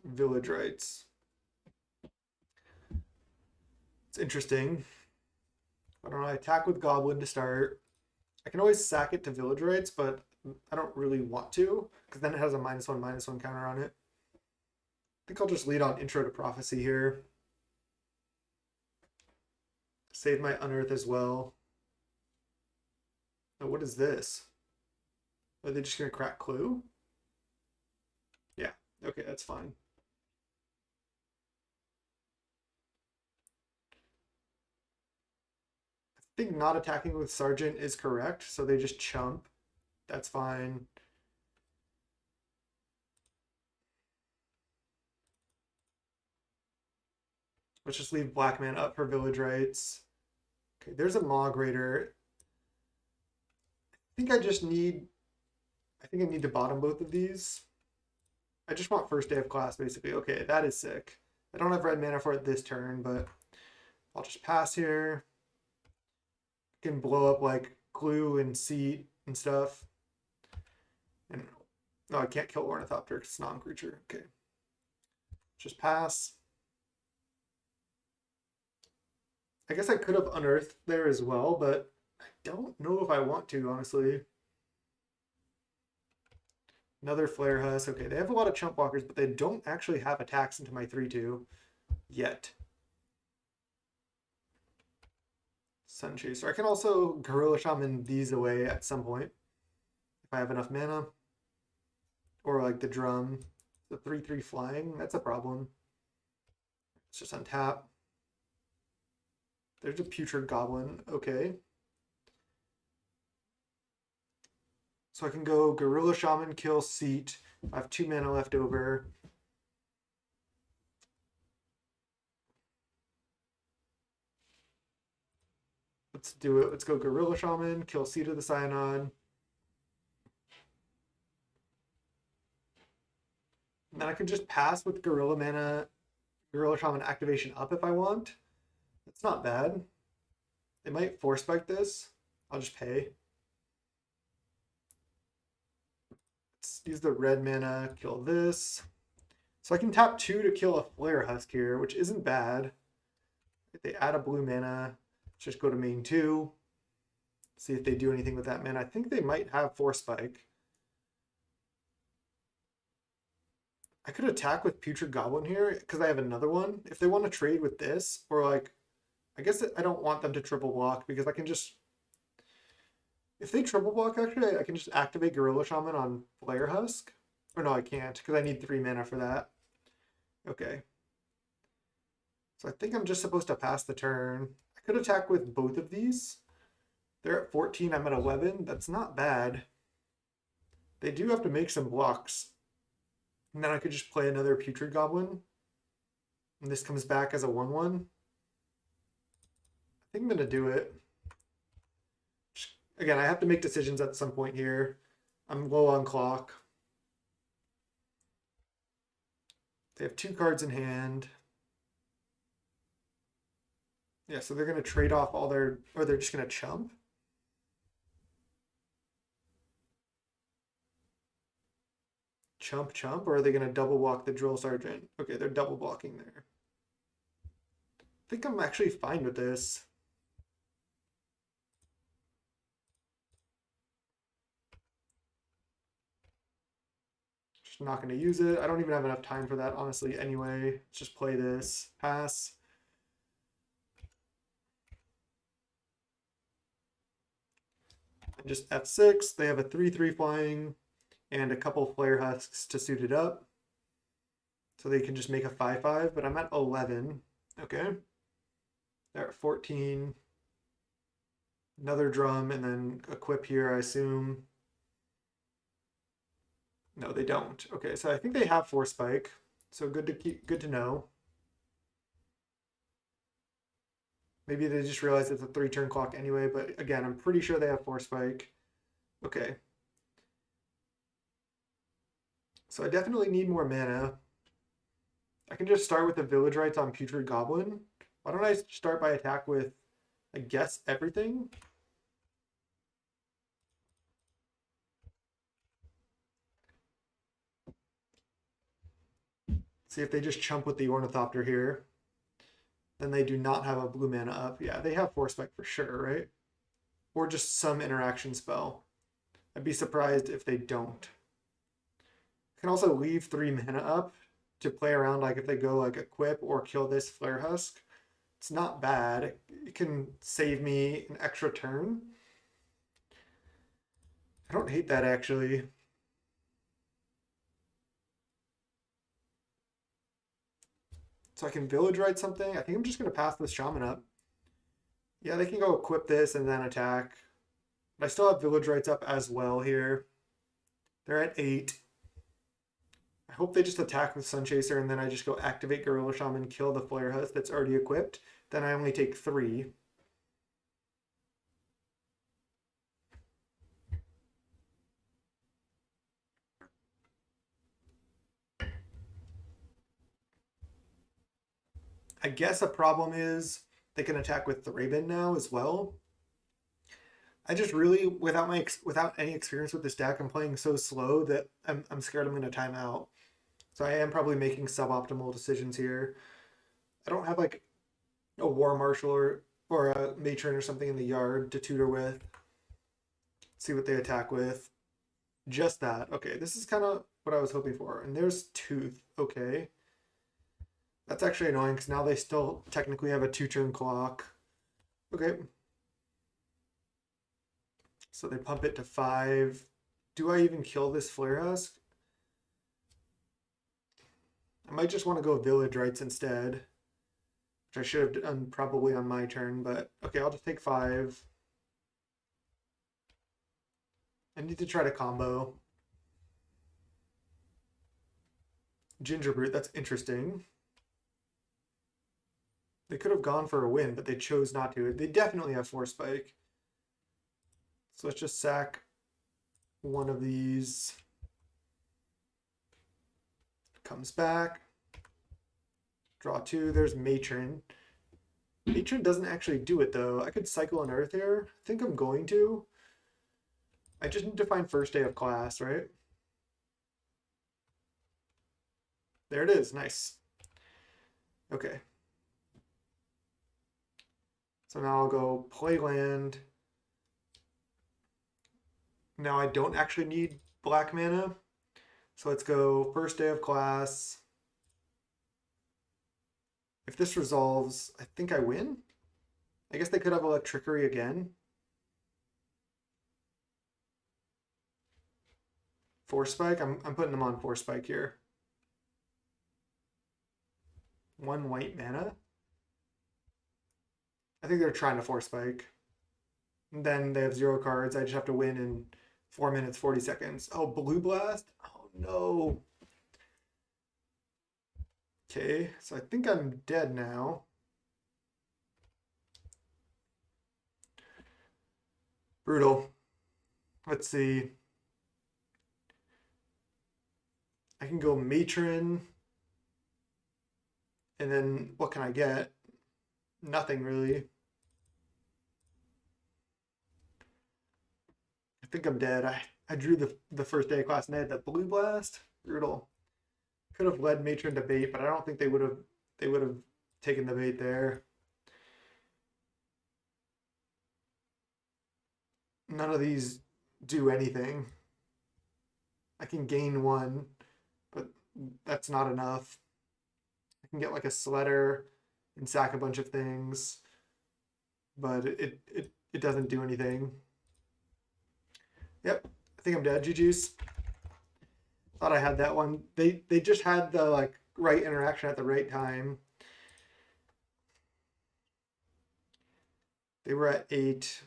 Village Rites. It's interesting. I don't know. I attack with Goblin to start. I can always sack it to Village Rites, but I don't really want to because then it has a -1/-1 counter on it. I think I'll just lead on Intro to Prophecy here. Save my Unearth as well. Oh, what is this? Are they just going to crack Clue? Yeah, okay, that's fine. I think not attacking with Sergeant is correct, so they just chump. That's fine. Let's just leave Black Man up for Village Rites. Okay, there's a Moggwarts. I think I need to bottom both of these. I just want first day of class, basically. Okay, that is sick. I don't have red mana for it this turn, but I'll just pass here. I can blow up like glue and seat and stuff. And no, I can't kill Ornithopter because it's non-creature. Okay. Just pass. I guess I could have unearthed there as well, but I don't know if I want to, honestly. Another Flare Husk. Okay, they have a lot of chump blockers, but they don't actually have attacks into my 3/2 yet. Sun Chaser. I can also Gorilla Shaman these away at some point if I have enough mana. Or like the drum. The 3/3 flying, that's a problem. Let's just untap. There's a Putrid Goblin. Okay. So I can go Gorilla Shaman, kill Seat. I have 2 mana left over. Let's do it. Let's go Gorilla Shaman, kill Seat of the Cyanod. And then I can just pass with Gorilla Mana, Gorilla Shaman activation up if I want. That's not bad. They might force spike this. I'll just pay. Let's use the red mana, kill this. So I can tap 2 to kill a Flare Husk here, which isn't bad. If they add a blue mana, just go to main 2. See if they do anything with that mana. I think they might have Force Spike. I could attack with Putrid Goblin here because I have another one. If they want to trade with this, or like I guess I don't want them to triple block because I can just, if they triple block actually, I can just activate Gorilla Shaman on Flare Husk. Or no, I can't because I need 3 mana for that. Okay. So I think I'm just supposed to pass the turn. I could attack with both of these. They're at 14, I'm at 11. That's not bad. They do have to make some blocks. And then I could just play another Putrid Goblin. And this comes back as a 1/1. I think I'm going to do it. Again, I have to make decisions at some point here. I'm low on clock. They have 2 cards in hand. Yeah, so they're going to trade off all their, or they're just going to chump. Chump, chump, or are they going to double block the Drill Sergeant? Okay, they're double blocking there. I think I'm actually fine with this. Just not going to use it. I don't even have enough time for that, honestly, anyway. Let's just play this. Pass. And just F6. They have a 3/3 flying and a couple Flare Husks to suit it up. So they can just make a 5/5, but I'm at 11. Okay. They're at 14. Another drum and then equip here, I assume. No, they don't. Okay, so I think they have Force Spike. So good to know. Maybe they just realized it's a 3-turn clock anyway, but again, I'm pretty sure they have Force Spike. Okay. So I definitely need more mana. I can just start with the Village Rites on Putrid Goblin. Why don't I start by attack with, I guess, everything? See if they just chump with the Ornithopter here. Then they do not have a blue mana up. Yeah, they have Force Spike for sure, right? Or just some interaction spell. I'd be surprised if they don't. I can also leave 3 mana up to play around, like if they go like equip or kill this Flare Husk. It's not bad. It can save me an extra turn. I don't hate that actually. So I can Village Rite something. I think I'm just going to pass this Shaman up. Yeah, they can go equip this and then attack. But I still have Village Rites up as well here. They're at 8. I hope they just attack with Sunchaser and then I just go activate Gorilla Shaman, kill the Flare Husk that's already equipped. Then I only take 3. I guess a problem is they can attack with Thraben now as well. I just really, without any experience with this deck, I'm playing so slow that I'm scared I'm going to time out. So I am probably making suboptimal decisions here. I don't have like a War Marshal or a Matron or something in the yard to tutor with. See what they attack with. Just that. Okay, this is kind of what I was hoping for. And there's Tooth. Okay. That's actually annoying because now they still technically have a 2-turn clock. Okay. So they pump it to 5. Do I even kill this Flare Husk? I might just want to go Village Rites instead, which I should have done probably on my turn, but okay, I'll just take 5. I need to try to combo. Gingerbrute, that's interesting. They could have gone for a win, but they chose not to. They definitely have Force Spike. So let's just sack one of these. Comes back. Draw 2. There's Matron. Matron doesn't actually do it, though. I could cycle an Earth here. I think I'm going to. I just need to find first day of class, right? There it is. Nice. Okay. So now I'll go play land. Now I don't actually need black mana. So let's go first day of class. If this resolves, I think I win. I guess they could have Electrickery again. Force Spike. I'm putting them on Force Spike here. 1 white mana. I think they're trying to Force Spike. And then they have 0 cards. I just have to win in 4 minutes, 40 seconds. Oh, Blue Blast? Oh, no. Okay, so I think I'm dead now. Brutal. Let's see. I can go Matron. And then what can I get? Nothing really. I think I'm dead. I drew the first day of class and they had the Blue Blast. Brutal. Could have led Matron to bait, but I don't think they would have taken the bait there. None of these do anything. I can gain 1, but that's not enough. I can get like a Sledder and sack a bunch of things, but it doesn't do anything. Yep, I think I'm dead. GG's. Thought I had that one. They just had the like right interaction at the right time. They were at 8.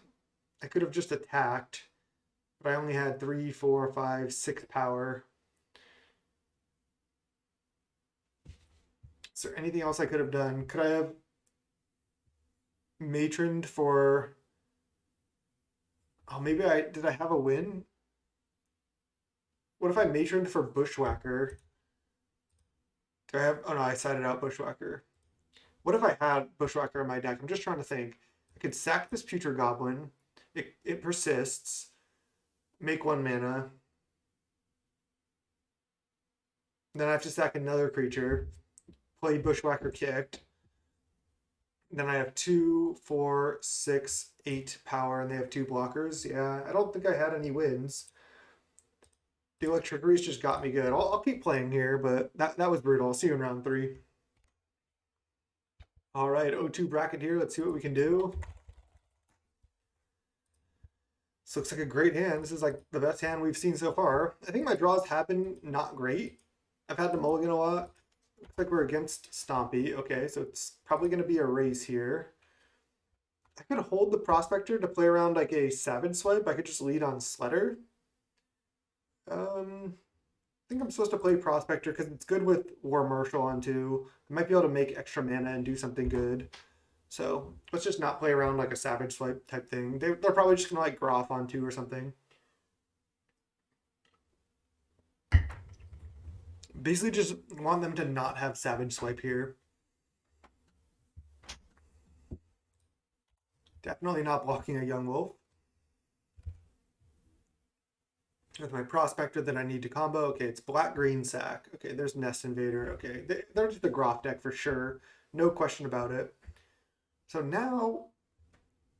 I could have just attacked, but I only had 3, 4, 5, 6 power. Is there anything else I could have done? Could I have matroned for? Oh, maybe I did. I have a win. What if I matroned for Bushwhacker? Do I have? Oh no, I sided out Bushwhacker. What if I had Bushwhacker in my deck? I'm just trying to think. I could sack this Putrid Goblin. It persists. Make 1 mana. Then I have to sack another creature. Play Bushwhacker kicked. Then I have 2, 4, 6, 8 power, and they have 2 blockers. Yeah, I don't think I had any wins. The Electrickery's just got me good. I'll keep playing here, but that was brutal. I'll see you in round 3. All right, O2 bracket here. Let's see what we can do. This looks like a great hand. This is like the best hand we've seen so far. I think my draws have been not great. I've had to mulligan a lot. Looks like we're against Stompy. Okay, so it's probably going to be a race here. I could hold the Prospector to play around like a Savage Swipe. I could just lead on Sledder. I think I'm supposed to play Prospector because it's good with War Marshal on 2. I might be able to make extra mana and do something good. So let's just not play around like a Savage Swipe type thing. They're probably just going to like Groff on 2 or something. Basically just want them to not have Savage Swipe here. Definitely not blocking a Young Wolf. With my Prospector that I need to combo. Okay, it's black-green sack. Okay, there's Nest Invader. Okay, they're just the Groff deck for sure. No question about it. So now,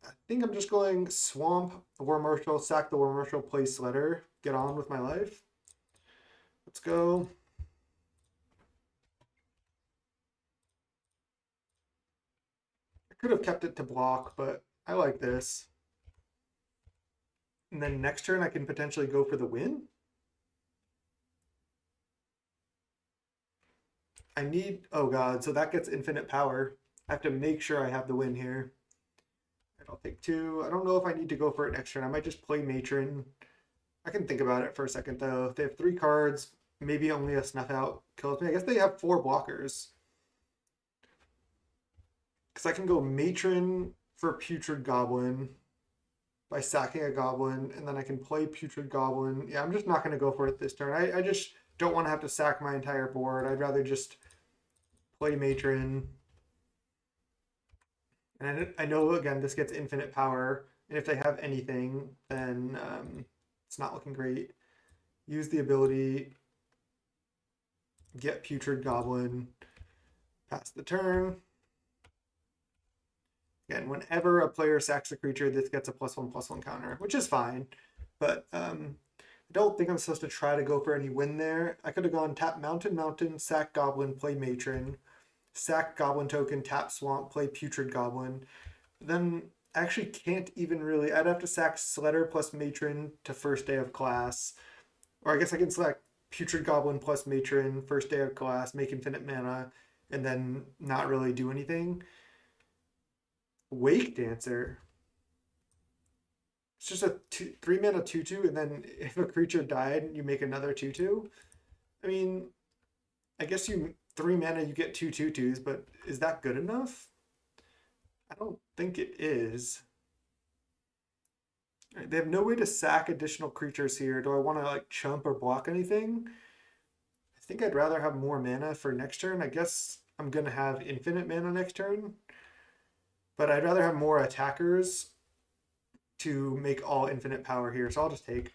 I think I'm just going Swamp, War Marshal, sack the War Marshal, play Sledder, get on with my life. Let's go. I could have kept it to block, but I like this. And then next turn I can potentially go for the win. I need, oh god, so that gets infinite power. I have to make sure I have the win here. I'll take 2. I don't know if I need to go for it next turn. I might just play Matron. I can think about it for a second though. If they have 3 cards, maybe only a Snuff Out kills me. I guess they have 4 blockers. Because I can go Matron for Putrid Goblin by sacking a Goblin, and then I can play Putrid Goblin. Yeah, I'm just not going to go for it this turn. I just don't want to have to sack my entire board. I'd rather just play Matron. And I know, again, this gets infinite power, and if they have anything, then it's not looking great. Use the ability, get Putrid Goblin, pass the turn. Again, whenever a player sacks a creature, this gets a +1/+1 counter, which is fine. But I don't think I'm supposed to try to go for any win there. I could have gone tap Mountain, sack Goblin, play Matron, sack Goblin token, tap Swamp, play Putrid Goblin. then I actually can't even really. I'd have to sack Sledder plus Matron to first day of class. Or I guess I can select Putrid Goblin plus Matron, first day of class, make infinite mana, and then not really do anything. Wake Dancer. It's just a 3 mana 2/2, and then if a creature died, you make another 2/2. I mean, I guess you 3 mana you get 2/2/2s, but is that good enough? I don't think it is. They have no way to sack additional creatures here. Do I want to like chump or block anything? I think I'd rather have more mana for next turn. I guess I'm gonna have infinite mana next turn, but I'd rather have more attackers to make all infinite power here. So I'll just take.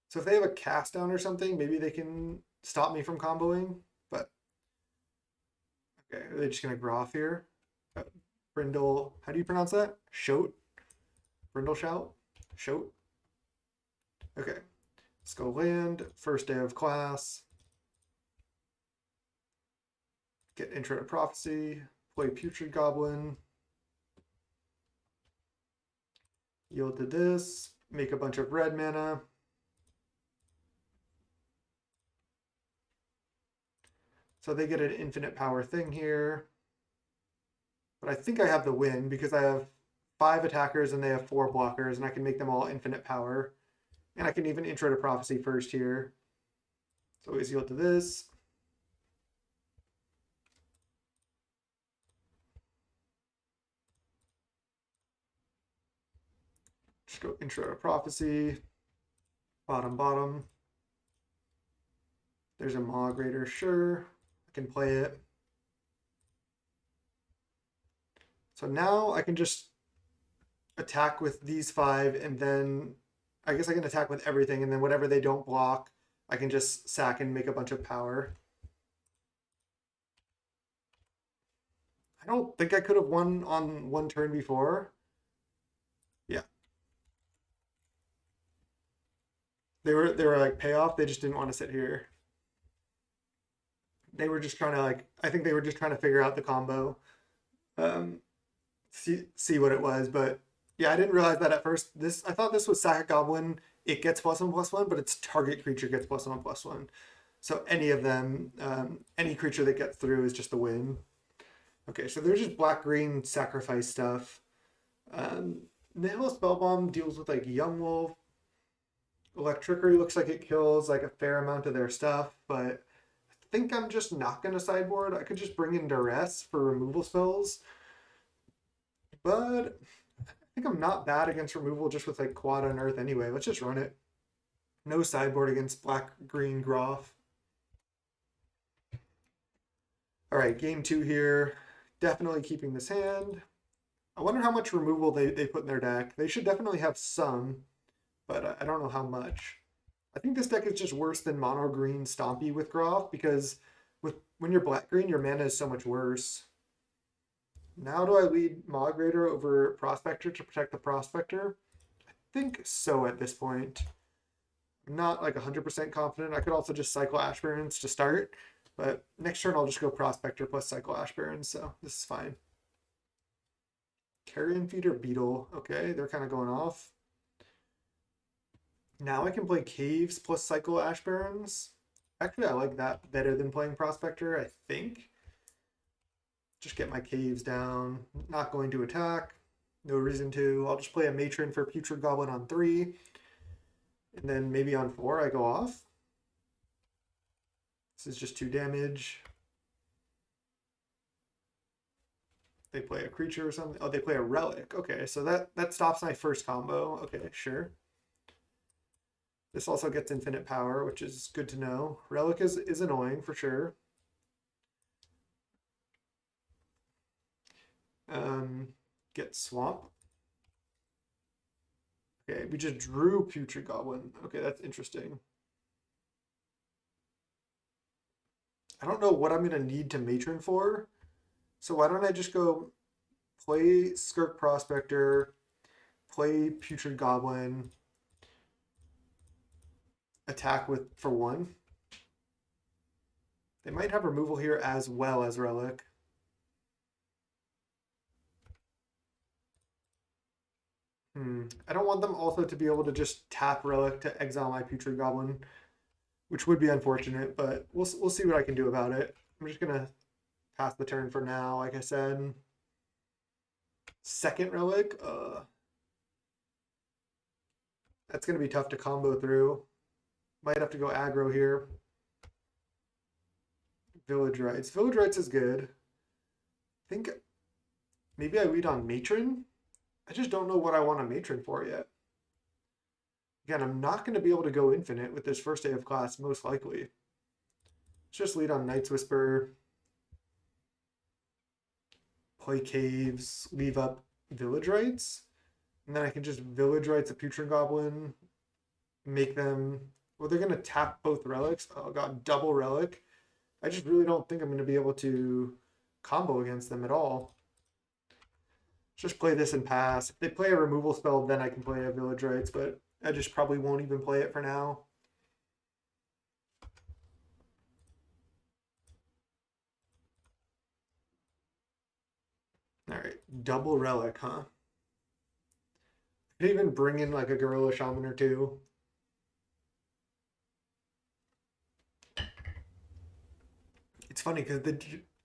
So if they have a cast down or something, maybe they can stop me from comboing. But okay, are they just gonna groff here? Brindle, how do you pronounce that? Shoat? Brindle shout? Shoat? Okay. Let's go land. First day of class. Get Intro to Prophecy. Play Putrid Goblin. Yield to this. Make a bunch of red mana. So they get an infinite power thing here. But I think I have the win because I have 5 attackers and they have 4 blockers, and I can make them all infinite power. And I can even Intro to Prophecy first here. So always yield to this. Just go Intro to Prophecy. Bottom, bottom. There's a Moggwartts, sure. I can play it. So now I can just attack with these 5, and then I guess I can attack with everything, and then whatever they don't block, I can just sack and make a bunch of power. I don't think I could have won on one turn before. Yeah. They were like payoff, they just didn't want to sit here. They were just trying to like I think they were just trying to figure out the combo. Um see what it was, but yeah, I didn't realize that at first. This I thought this was Sack Goblin. It gets +1/+1, but its target creature gets +1/+1. So any of them, any creature that gets through is just the win. Okay, so they're just black green sacrifice stuff. Nihil Spellbomb deals with like Young Wolf. Electricity looks like it kills like a fair amount of their stuff, but I think I'm just not gonna sideboard. I could just bring in Duress for removal spells, but I think I'm not bad against removal just with like Quad Unearth anyway. Let's just run it. No sideboard against black green Groff. All right, game 2 here. Definitely keeping this hand. I wonder how much removal they put in their deck. They should definitely have some, but I don't know how much. I think this deck is just worse than mono green Stompy with Groff because when you're black green, your mana is so much worse. Now do I lead Moggwartts over Prospector to protect the Prospector? I think so at this point. I'm not like 100% confident. I could also just cycle Ash Barrens to start, but next turn I'll just go Prospector plus cycle Ash Barrens, so this is fine. Carrion Feeder Beetle. Okay, they're kind of going off. Now I can play Caves plus cycle Ash Barrens. Actually, I like that better than playing Prospector, I think. Just get my Caves down. Not going to attack. No reason to. I'll just play a Matron for Putrid Goblin on 3. And then maybe on 4 I go off. This is just 2 damage. They play a creature or something. Oh, they play a relic. Okay, so that stops my first combo. Okay, sure. This also gets infinite power, which is good to know. Relic is annoying for sure. Get Swamp. Okay, we just drew Putrid Goblin. Okay, that's interesting. I don't know what I'm gonna need to Matron for. So why don't I just go play Skirk Prospector, play Putrid Goblin, attack with for 1. They might have removal here as well as Relic. I don't want them also to be able to just tap relic to exile my Putrid Goblin, which would be unfortunate, but we'll see what I can do about it. I'm just gonna pass the turn for now, like I said. Second relic, that's gonna be tough to combo through. Might have to go aggro here. Village Rites. Village Rites is good. I think maybe I lead on Matron. I just don't know what I want a Matron for yet. Again, I'm not going to be able to go infinite with this first day of class, most likely. Let's just lead on Night's Whisper, play Caves, leave up Village Rites, and then I can just Village Rites a Putrid Goblin, make them. Well, they're going to tap both relics. Oh god, double relic. I just really don't think I'm going to be able to combo against them at all. Just play this and pass. If they play a removal spell, then I can play a Village Rites, but I just probably won't even play it for now. All right, double relic, huh? Could even bring in like a Gorilla Shaman or two. It's funny because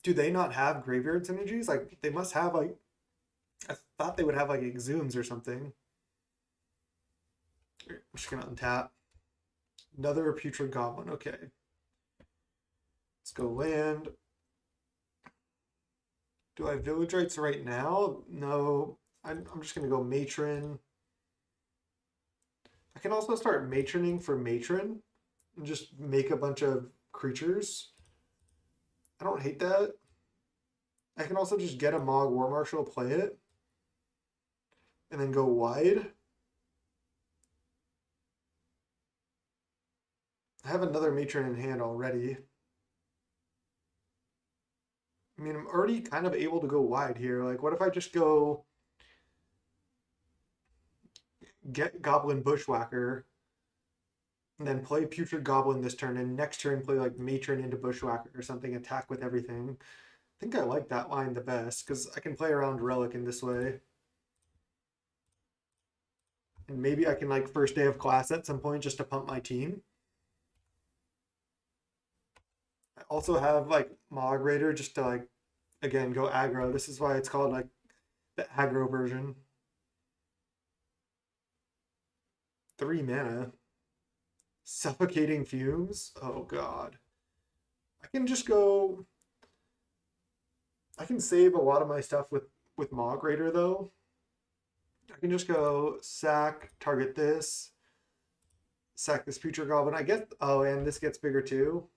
do they not have graveyard synergies? Like they must have like I thought they would have like exhumes or something. I'm just gonna untap. Another Putrid Goblin. Okay. Let's go land. Do I Village Rites right now? No. I'm just gonna go Matron. I can also start matroning for Matron and just make a bunch of creatures. I don't hate that. I can also just get a Mog War Marshal, play it, and then go wide. I have another Matron in hand already. I mean, I'm already kind of able to go wide here. Like, what if I just go get Goblin Bushwhacker and then play Putrid Goblin this turn, and next turn play like Matron into Bushwhacker or something, attack with everything. I think I like that line the best because I can play around Relic in this way. And maybe I can like first day of class at some point just to pump my team. I also have like Mog Raider just to like again go aggro. This is why it's called like the aggro version. 3 mana. Suffocating Fumes? Oh god. I can just go. I can save a lot of my stuff with Mog Raider though. I can just go sack, target this, sack this Future Goblin. I guess. Oh, and this gets bigger too.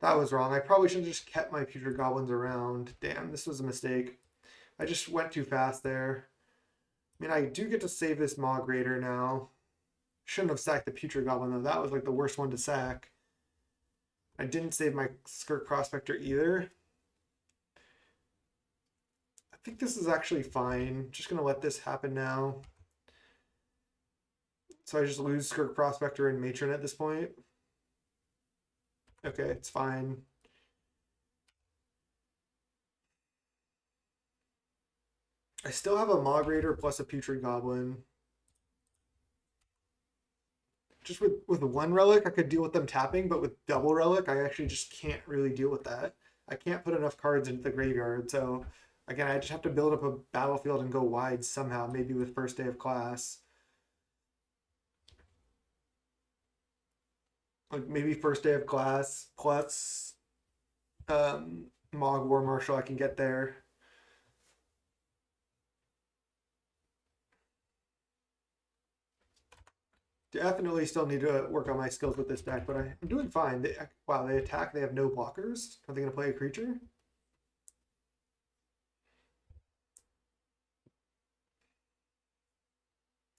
That was wrong. I probably should have just kept my Future Goblins around. Damn, this was a mistake. I just went too fast there. I mean, I do get to save this Mog Raider now. Shouldn't have sacked the Putrid Goblin though. That was like the worst one to sack. I didn't save my Skirk Prospector either. I think this is actually fine. Just gonna let this happen now. So I just lose Skirk Prospector and Matron at this point. Okay, it's fine. I still have a Mog Raider plus a Putrid Goblin. Just with one relic, I could deal with them tapping, but with double relic, I actually just can't really deal with that. I can't put enough cards into the graveyard, so again, I just have to build up a battlefield and go wide somehow, maybe with first day of class. Like maybe first day of class plus Mog War Marshal, I can get there. Definitely still need to work on my skills with this deck, but I'm doing fine. Wow, they attack, they have no blockers. Are they going to play a creature?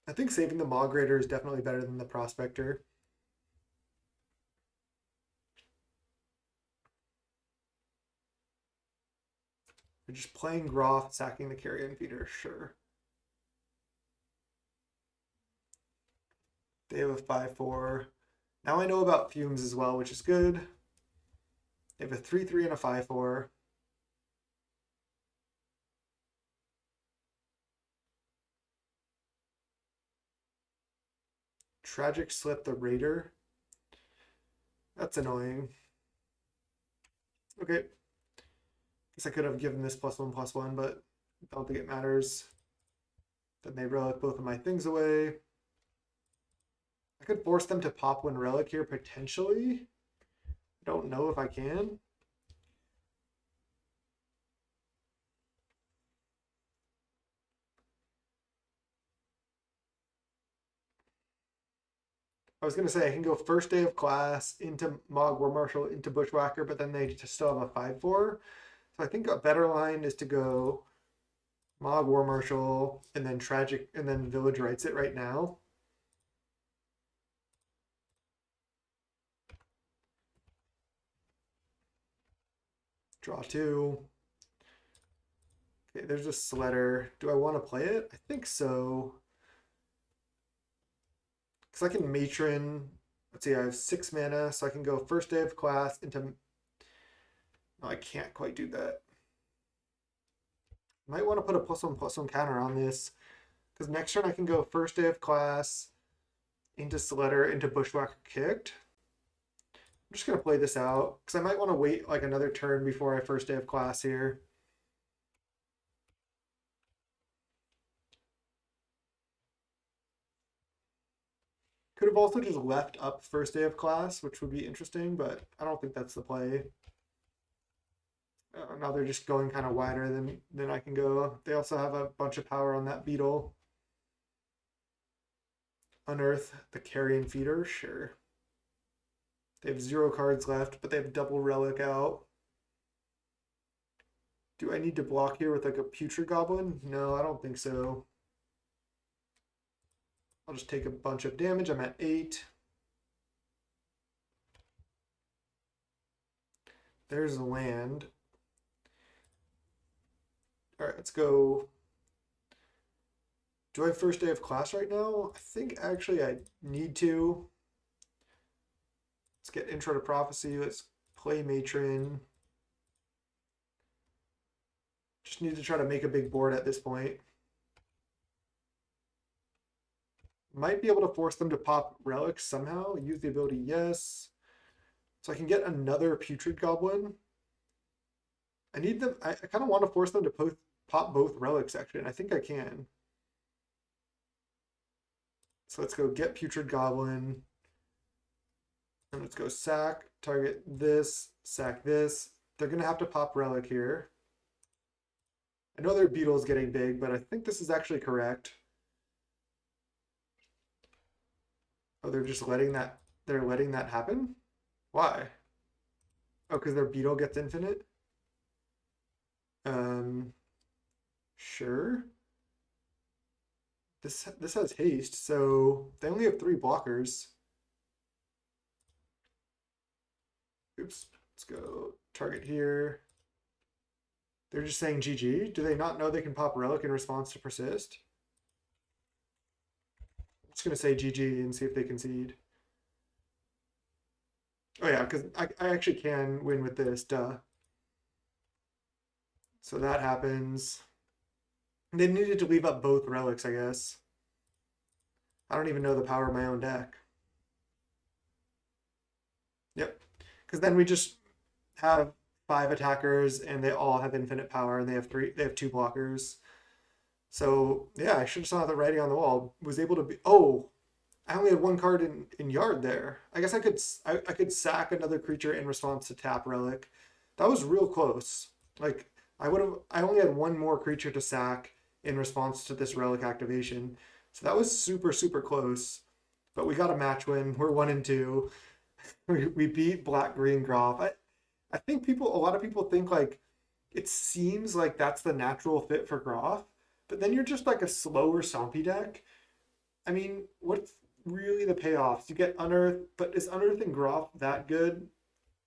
I think saving the Mog Raider is definitely better than the Prospector. They're just playing Groth, sacking the Carrion Feeder, sure. They have a 5/4. Now I know about Fumes as well, which is good. They have a 3/3 and a 5/4. Tragic Slip the Raider. That's annoying. Okay. Guess I could have given this +1/+1, but I don't think it matters. Then they relic both of my things away. I could force them to pop one relic here, potentially. I don't know if I can. I was gonna say I can go first day of class into Mog War Marshal into Bushwhacker, but then they just still have a 5/4. So I think a better line is to go Mog War Marshal and then Tragic and then Village writes it right now. Draw 2. Okay, there's a Sledder. Do I want to play it? I think so. Because I can Matron. Let's see, I have 6 mana, so I can go first day of class into. No, I can't quite do that. Might want to put a +1/+1 counter on this. Because next turn I can go first day of class into Sledder into Bushwhacker kicked. I'm just going to play this out. Because I might want to wait like another turn before I first day of class here. Could have also just left up first day of class, which would be interesting, but I don't think that's the play. Now they're just going kind of wider than I can go. They also have a bunch of power on that beetle. Unearth the Carrion Feeder, sure. They have 0 cards left, but they have double relic out. Do I need to block here with like a Putrid Goblin? No, I don't think so. I'll just take a bunch of damage. I'm at 8. There's the land. All right, let's go. Do I have first day of class right now? I think actually I need to. Let's get Intro to Prophecy. Let's play Matron. Just need to try to make a big board at this point. Might be able to force them to pop relics somehow. Use the ability, yes. So I can get another Putrid Goblin. I need them. I kind of want to force them to pop both relics actually, and I think I can. So let's go get Putrid Goblin. And let's go sack, target this, sack this. They're going to have to pop relic here. I know their beetle's getting big, but I think this is actually correct. Oh, they're just letting that happen? Why? Oh, because their beetle gets infinite? Sure. This has haste, so they only have 3 blockers. Oops. Let's go target here. They're just saying GG. Do they not know they can pop relic in response to persist? I'm just gonna say GG and see if they concede. Oh yeah, because I actually can win with this, duh. So that happens. They needed to leave up both relics, I guess. I don't even know the power of my own deck. Yep. Because then we just have 5 attackers and they all have infinite power and they have 2 blockers. So yeah, I should have saw the writing on the wall. Was able to be I only had 1 card in yard there. I guess I could sack another creature in response to tap relic. That was real close. Like I only had 1 more creature to sack in response to this relic activation. So that was super, super close. But we got a match win. We're 1-2. We beat Black Green Groff. I think a lot of people think like it seems like that's the natural fit for Groff, but then you're just like a slower Stompy deck. I mean, what's really the payoffs? You get Unearth, but is Unearth and Groff that good?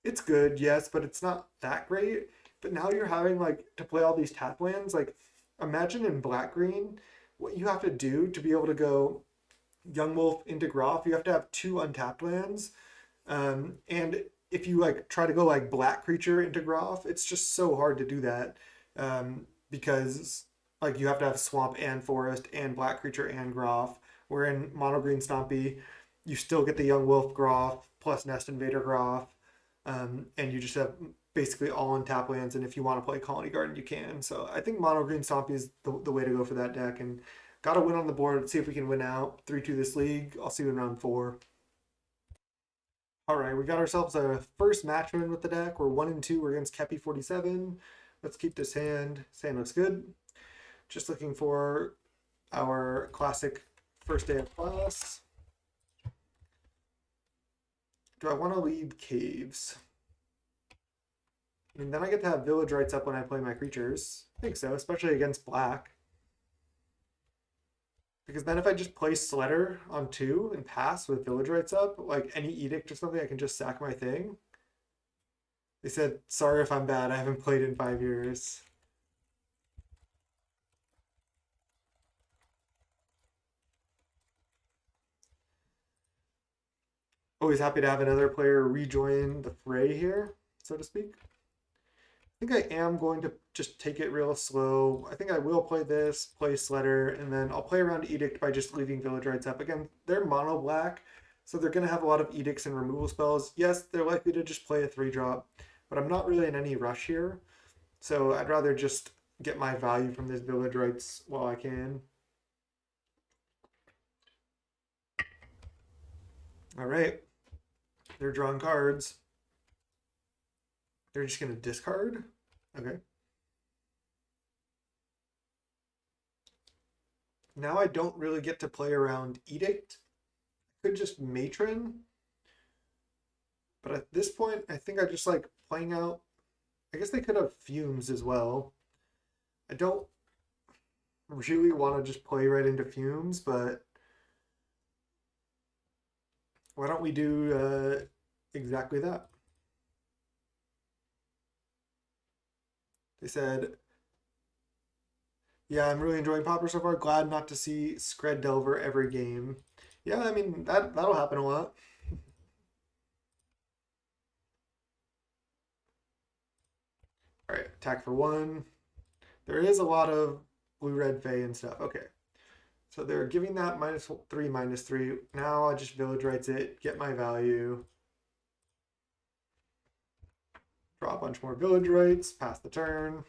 It's good, yes, but it's not that great. But now you're having like to play all these tap lands. Like imagine in Black Green, what you have to do to be able to go Young Wolf into Groff, you have to have 2 untapped lands. And if you like try to go like Black Creature into Groff, it's just so hard to do that. Because like you have to have Swamp and Forest and Black Creature and Groff. Where in Mono Green Stompy, you still get the Young Wolf Groff plus Nest Invader Groff, and you just have basically all in tap lands. And if you want to play Colony Garden, you can. So I think Mono Green Stompy is the way to go for that deck. And got to win on the board. Let's see if we can win out 3-2 this league. I'll see you in round 4. All right, we got ourselves a first match win with the deck. We're 1-2. We're against Kepi 47. Let's keep this hand. This hand looks good. Just looking for our classic first day of class. Do I want to lead Caves? I mean, then I get to have Village Rights up when I play my creatures. I think so, especially against black. Because then if I just play Sledder on 2 and pass with Village Rights up, like any Edict or something, I can just sack my thing. They said, sorry if I'm bad, I haven't played in 5 years. Always happy to have another player rejoin the fray here, so to speak. I think I am going to just take it real slow. I think I will play this, play Sledder, and then I'll play around Edict by just leaving Village Rights up. Again, they're mono black, so they're going to have a lot of Edicts and removal spells. Yes, they're likely to just play a 3-drop, but I'm not really in any rush here. So I'd rather just get my value from this Village Rights while I can. All right. They're drawing cards. They're just going to discard? Okay. Now I don't really get to play around Edict. I could just Matron. But at this point, I think I just like playing out. I guess they could have Fumes as well. I don't really want to just play right into Fumes, but why don't we do exactly that? They said, yeah, I'm really enjoying Pauper so far. Glad not to see Scred Delver every game. Yeah, I mean, that'll happen a lot. All right, attack for 1. There is a lot of blue-red Fey and stuff. Okay. So they're giving that -3, -3. Now I just Village Rights it, get my value. Draw a bunch more Village Rights, pass the turn.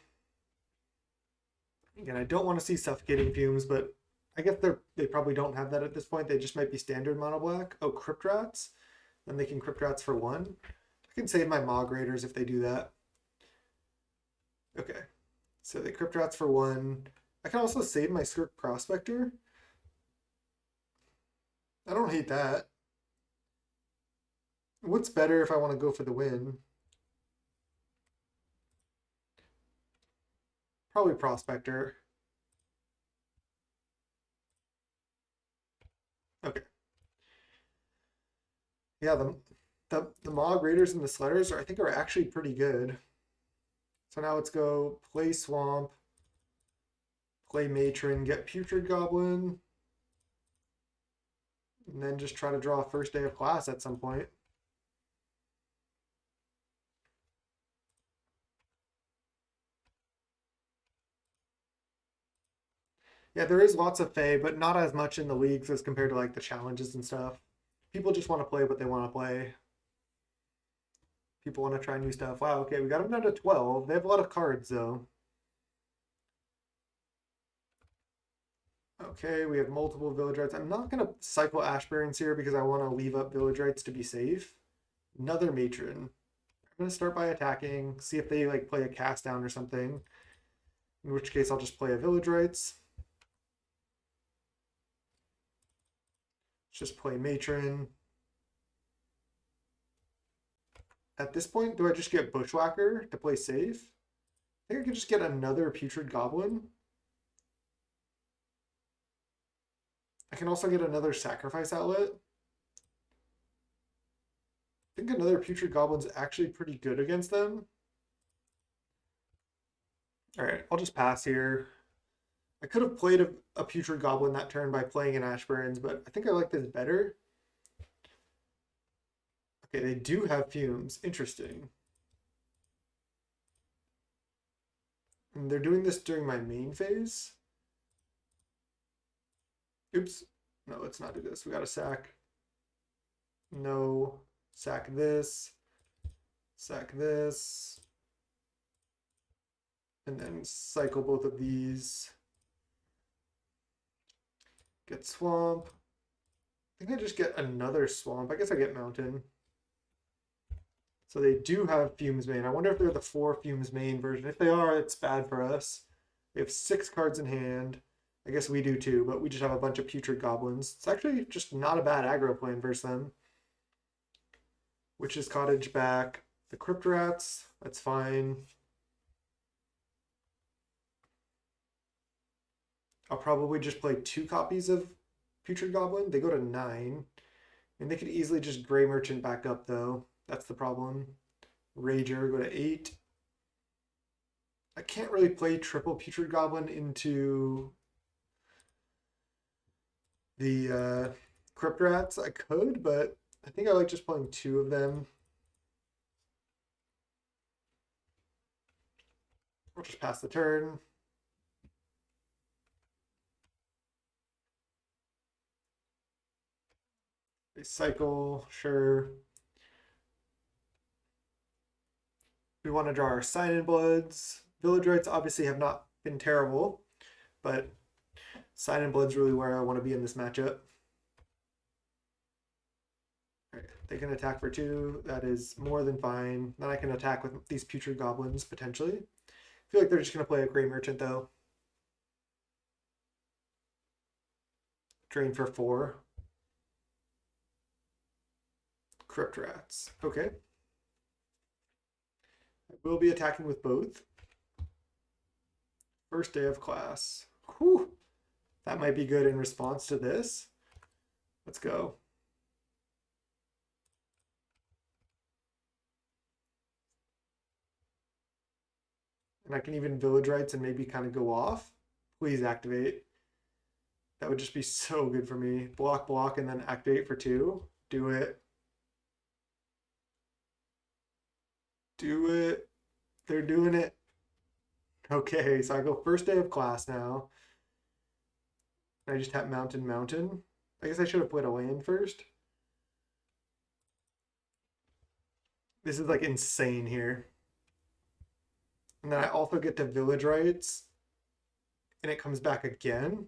Again, I don't want to see Suffocating Fumes, but I guess they probably don't have that at this point. They just might be standard mono black. Oh, Crypt Rats. Then they can Crypt Rats for 1. I can save my Mog Raiders if they do that. Okay. So they Crypt Rats for 1. I can also save my Skirk Prospector. I don't hate that. What's better if I want to go for the win? Probably Prospector. Okay. Yeah, the Mog Raiders and the Sledders I think are actually pretty good. So now let's go play Swamp, play Matron, get Putrid Goblin, and then just try to draw a first day of class at some point. Yeah, there is lots of Fae, but not as much in the leagues as compared to like the challenges and stuff. People just want to play what they want to play. People want to try new stuff. Wow, okay, we got them down to 12. They have a lot of cards though. Okay, we have multiple Village Rights. I'm not going to cycle Ashburns here because I want to leave up Village Rights to be safe. Another Matron. I'm going to start by attacking, see if they like play a cast down or something. In which case I'll just play a Village Rights. Just play Matron. At this point, do I just get Bushwhacker to play safe? I think I could just get another Putrid Goblin. I can also get another Sacrifice Outlet. I think another Putrid Goblin's actually pretty good against them. Alright, I'll just pass here. I could have played a Putrid Goblin that turn by playing an Ashburns, but I think I like this better. Okay, they do have Fumes. Interesting. And they're doing this during my main phase. Oops. No, let's not do this. We got a sack. No. Sack this. Sack this. And then cycle both of these. Get swamp. I think I just get another swamp. I guess I get mountain. So they do have Fumes main. I wonder if they're the 4 Fumes main version. If they are, it's bad for us. They have 6 cards in hand. I guess we do too, but we just have a bunch of Putrid Goblins. It's actually just not a bad aggro plan versus them. Witch's Cottage back. The Crypt Rats, that's fine. I'll probably just play 2 copies of Putrid Goblin. They go to 9. And they could easily just Grey Merchant back up though. That's the problem. Rager, go to 8. I can't really play triple Putrid Goblin into the Crypt Rats. I could, but I think I like just playing 2 of them. We'll just pass the turn. They cycle, sure. We want to draw our Sign-in Bloods. Village Rites obviously have not been terrible, but Sign-in Blood's really where I want to be in this matchup. Right, they can attack for 2. That is more than fine. Then I can attack with these Putrid Goblins, potentially. I feel like they're just going to play a Grey Merchant, though. Drain for 4. Crypt Rats. Okay. I will be attacking with both. First day of class. Whew. That might be good in response to this. Let's go. And I can even Village Rites and maybe kind of go off. Please activate. That would just be so good for me. Block, block, and then activate for 2. Do it. Do it. They're doing it. Okay, so I go first day of class now. I just tap mountain, mountain. I guess I should have played a land first. This is like insane here. And then I also get to Village Rites. And it comes back again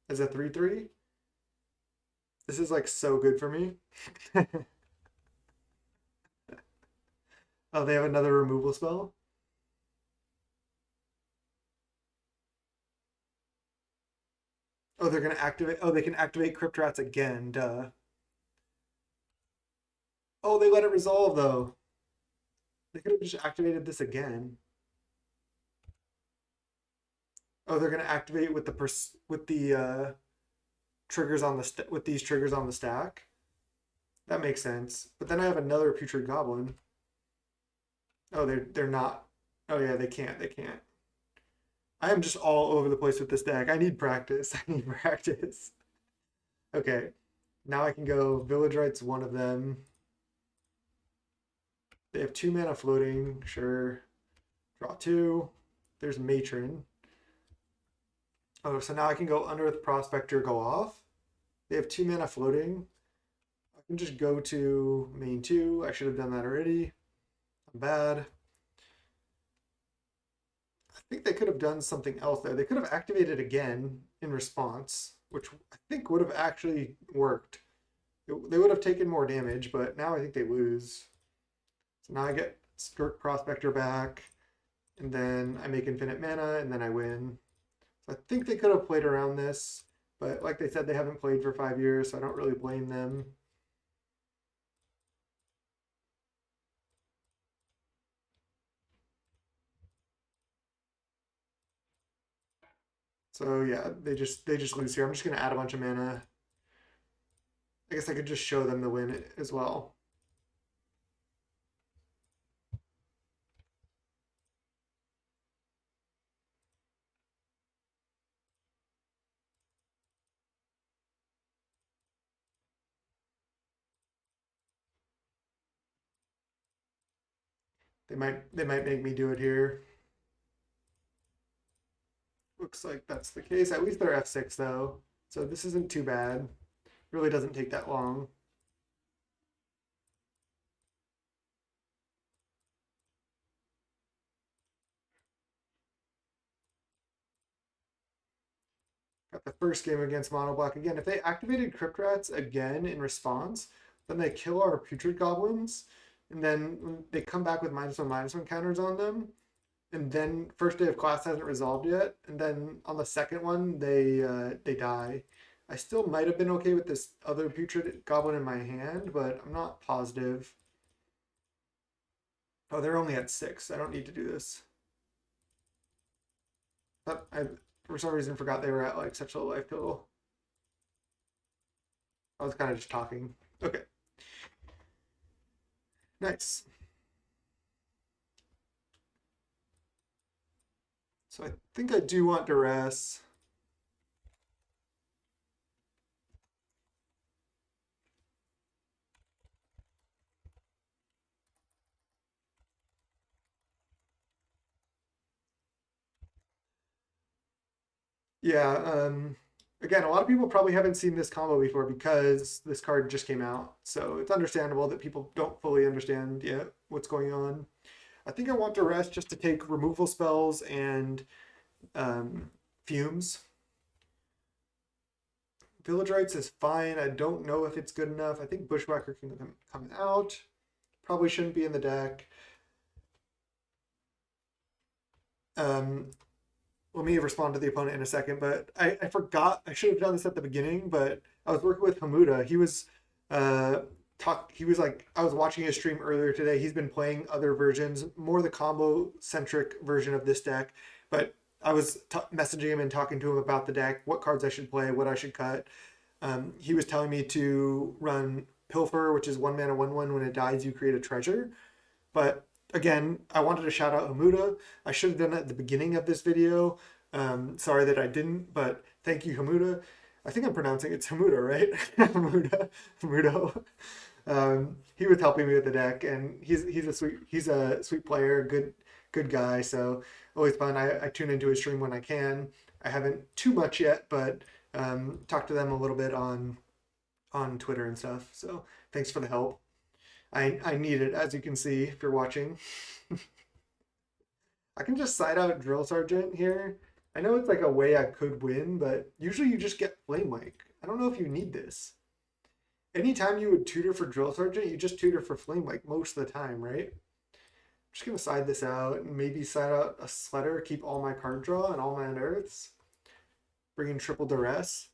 as a 3/3. This is like so good for me. Oh, they have another removal spell? Oh, they're gonna activate. Oh, they can activate Crypt Rats again. Duh. Oh, they let it resolve though. They could have just activated this again. Oh, they're gonna activate with the triggers on the with these triggers on the stack. That makes sense. But then I have another Putrid Goblin. Oh, they're not. Oh yeah, they can't. They can't. I am just all over the place with this deck. I need practice. I need practice. Okay. Now I can go Village Rites, one of them. They have 2 mana floating. Sure. Draw 2. There's Matron. Oh, so now I can go Unearth Prospector, go off. They have 2 mana floating. I can just go to main 2. I should have done that already. I'm bad. I think they could have done something else there. They could have activated again in response, which I think would have actually worked. They would have taken more damage, but now I think they lose. So now I get Skirk Prospector back, and then I make infinite mana, and then I win. So I think they could have played around this, but like they said, they haven't played for 5 years, so I don't really blame them. So yeah, they just lose here. I'm just gonna add a bunch of mana. I guess I could just show them the win as well. They might make me do it here. Looks like that's the case. At least they're F6 though. So this isn't too bad. Really doesn't take that long. first game against Mono Black again. If they activated Crypt Rats again in response, then they kill our Putrid Goblins, and then when they come back with -1/-1 counters on them, and then first day of class hasn't resolved yet, and then on the second one they die. I still might have been okay with this other Putrid Goblin in my hand, but I'm not positive. Oh, they're only at 6. I don't need to do this. But I, for some reason, forgot they were at like such a low life total. I was kind of just talking. Okay. Nice. So I think I do want Duress. Yeah, again, a lot of people probably haven't seen this combo before because this card just came out. So it's understandable that people don't fully understand yet what's going on. I think I want Duress just to take removal spells and fumes. Village Rites is fine. I don't know if it's good enough. I think Bushwhacker can come out. Probably shouldn't be in the deck. Um, Let me respond to the opponent in a second, but I forgot. I should have done this at the beginning, but I was working with Hamuda. He was he was like, I was watching his stream earlier today. He's been playing other versions, more the combo centric version of this deck, but I was messaging him and talking to him about the deck, what cards I should play, what I should cut. He was telling me to run Pilfer, which is 1 mana 1/1. When it dies, you create a treasure. But again, I wanted to shout out Hamuda. I should have done that at the beginning of this video. Sorry that I didn't, but thank you, Hamuda. I think I'm pronouncing it's Hamuda, right? Hamuda, Hamudo. He was helping me with the deck, and he's a sweet player, good guy. So always fun. I tune into his stream when I can. I haven't too much yet, but talked to them a little bit on Twitter and stuff. So thanks for the help. I need it, as you can see if you're watching. I can just side out Drill Sergeant here. I know it's like a way I could win, but usually you just get Flame Wake. I don't know if you need this. Anytime you would tutor for Drill Sergeant, you just tutor for Flame Wake most of the time, right? I'm just going to side this out and maybe side out a Sweater, keep all my card draw and all my unearths. Bring in triple Duress.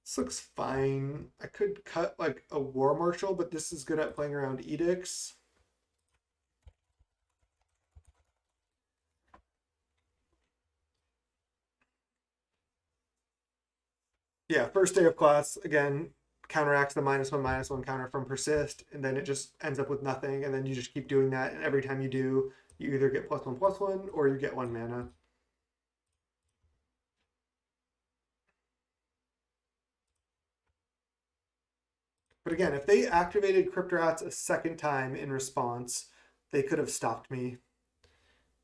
This looks fine. I could cut like a War Marshal, but this is good at playing around Edicts. Yeah, first day of class, again, counteracts the -1/-1 counter from Persist, and then it just ends up with nothing, and then you just keep doing that, and every time you do, you either get +1/+1, or you get 1 mana. But again, if they activated Crypt Rats a second time in response, they could have stopped me.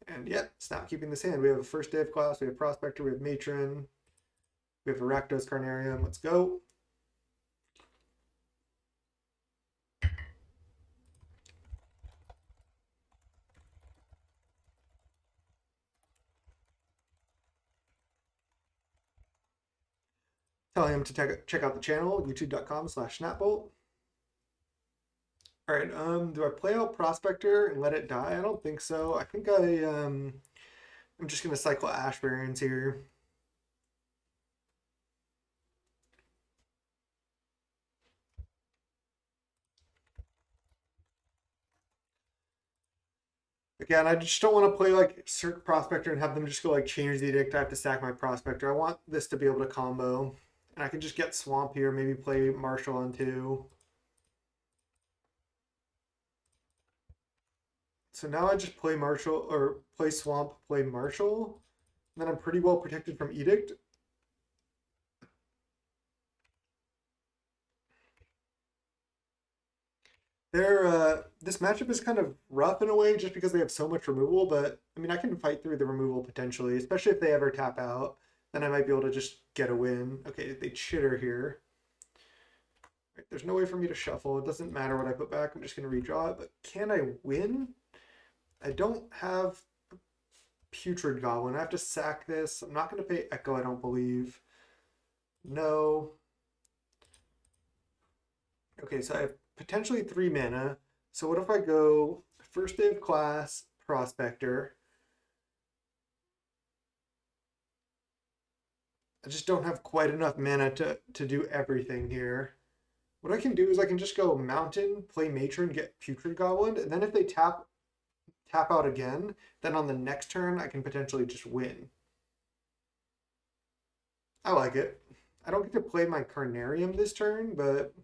And yet, it's not keeping this hand. We have a first day of class, we have Prospector, we have Matron, we have a Rakdos Carnarium. Let's go. Telling him to check out the channel, youtube.com/snapbolt. All right, do I play out Prospector and let it die? I don't think so. I think I'm just gonna cycle Ash Barrens here. Again, I just don't want to play like Cirque Prospector and have them just go like Change the Edict. I have to stack my Prospector. I want this to be able to combo. And I can just get Swamp here, maybe play Marshall on 2. So now I just play Marshall, or play Swamp, play Marshall. And then I'm pretty well protected from Edict. This matchup is kind of rough in a way just because they have so much removal, but I mean I can fight through the removal potentially, especially if they ever tap out. Then I might be able to just get a win. Okay, they chitter here. Right, there's no way for me to shuffle. It doesn't matter what I put back. I'm just going to redraw it. But can I win? I don't have Putrid Goblin. I have to sack this. I'm not going to pay Echo, I don't believe. No. Okay, so I have potentially 3 mana. So what if I go first day of class, Prospector? I just don't have quite enough mana to do everything here. What I can do is I can just go Mountain, play Matron, get Putrid Goblin, and then if they tap out again, then on the next turn I can potentially just win. I like it. I don't get to play my Carnarium this turn, but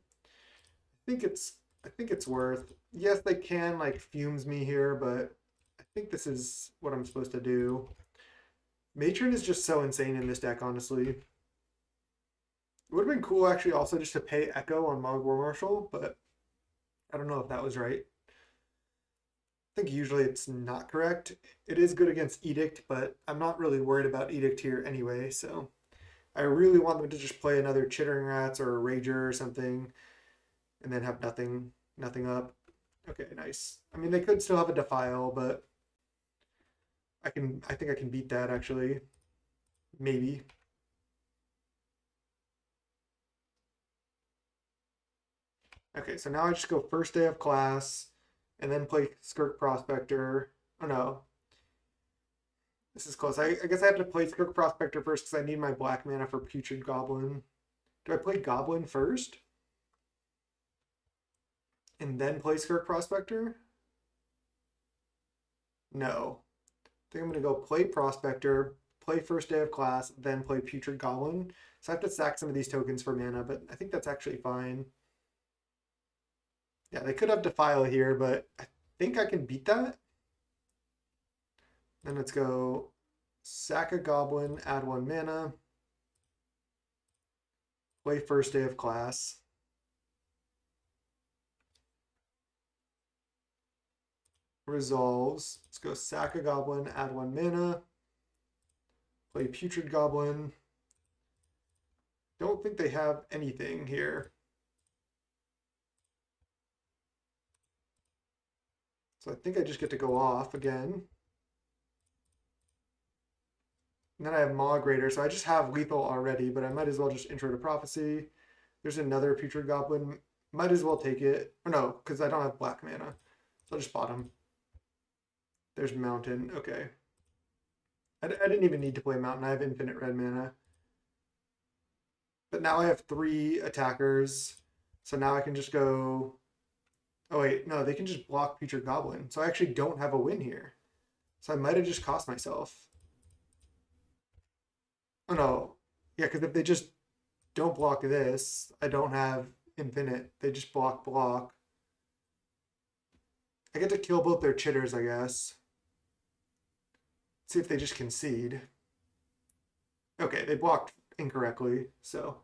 I think it's worth. Yes, they can like fumes me here, but I think this is what I'm supposed to do. Matron is just so insane in this deck, honestly. It would have been cool actually also just to pay Echo on Moggwartts, but I don't know if that was right. I think usually it's not correct. It is good against Edict, but I'm not really worried about Edict here anyway, so I really want them to just play another Chittering Rats or a Rager or something and then have nothing up. Okay, nice. I mean, they could still have a Defile, but I think I can beat that actually. Maybe. Okay, so now I just go first day of class and then play Skirk Prospector. Oh no, this is close. I guess I have to play Skirk Prospector first because I need my black mana for Putrid Goblin. Do I play Goblin first? And then play Skirk Prospector? No. I think I'm going to go play Prospector, play first day of class, then play Putrid Goblin. So I have to sack some of these tokens for mana, but I think that's actually fine. Yeah, they could have Defile here, but I think I can beat that. Then let's go sack a Goblin, add 1 mana, play first day of class. Resolves. Let's go sack a Goblin, add 1 mana, play Putrid Goblin. Don't think they have anything here. So I think I just get to go off again. And then I have Moggwartts, so I just have lethal already, but I might as well just intro to Prophecy. There's another Putrid Goblin. Might as well take it. Or no, because I don't have black mana. So I'll just bottom. There's Mountain. Okay. I didn't even need to play Mountain. I have infinite red mana. But now I have 3 attackers. So now I can just go. Oh, wait. No, they can just block Putrid Goblin. So I actually don't have a win here. So I might have just cost myself. Oh, no. Yeah, because if they just don't block this, I don't have infinite. They just block. I get to kill both their chitters, I guess. See if they just concede. Okay, they blocked incorrectly. So,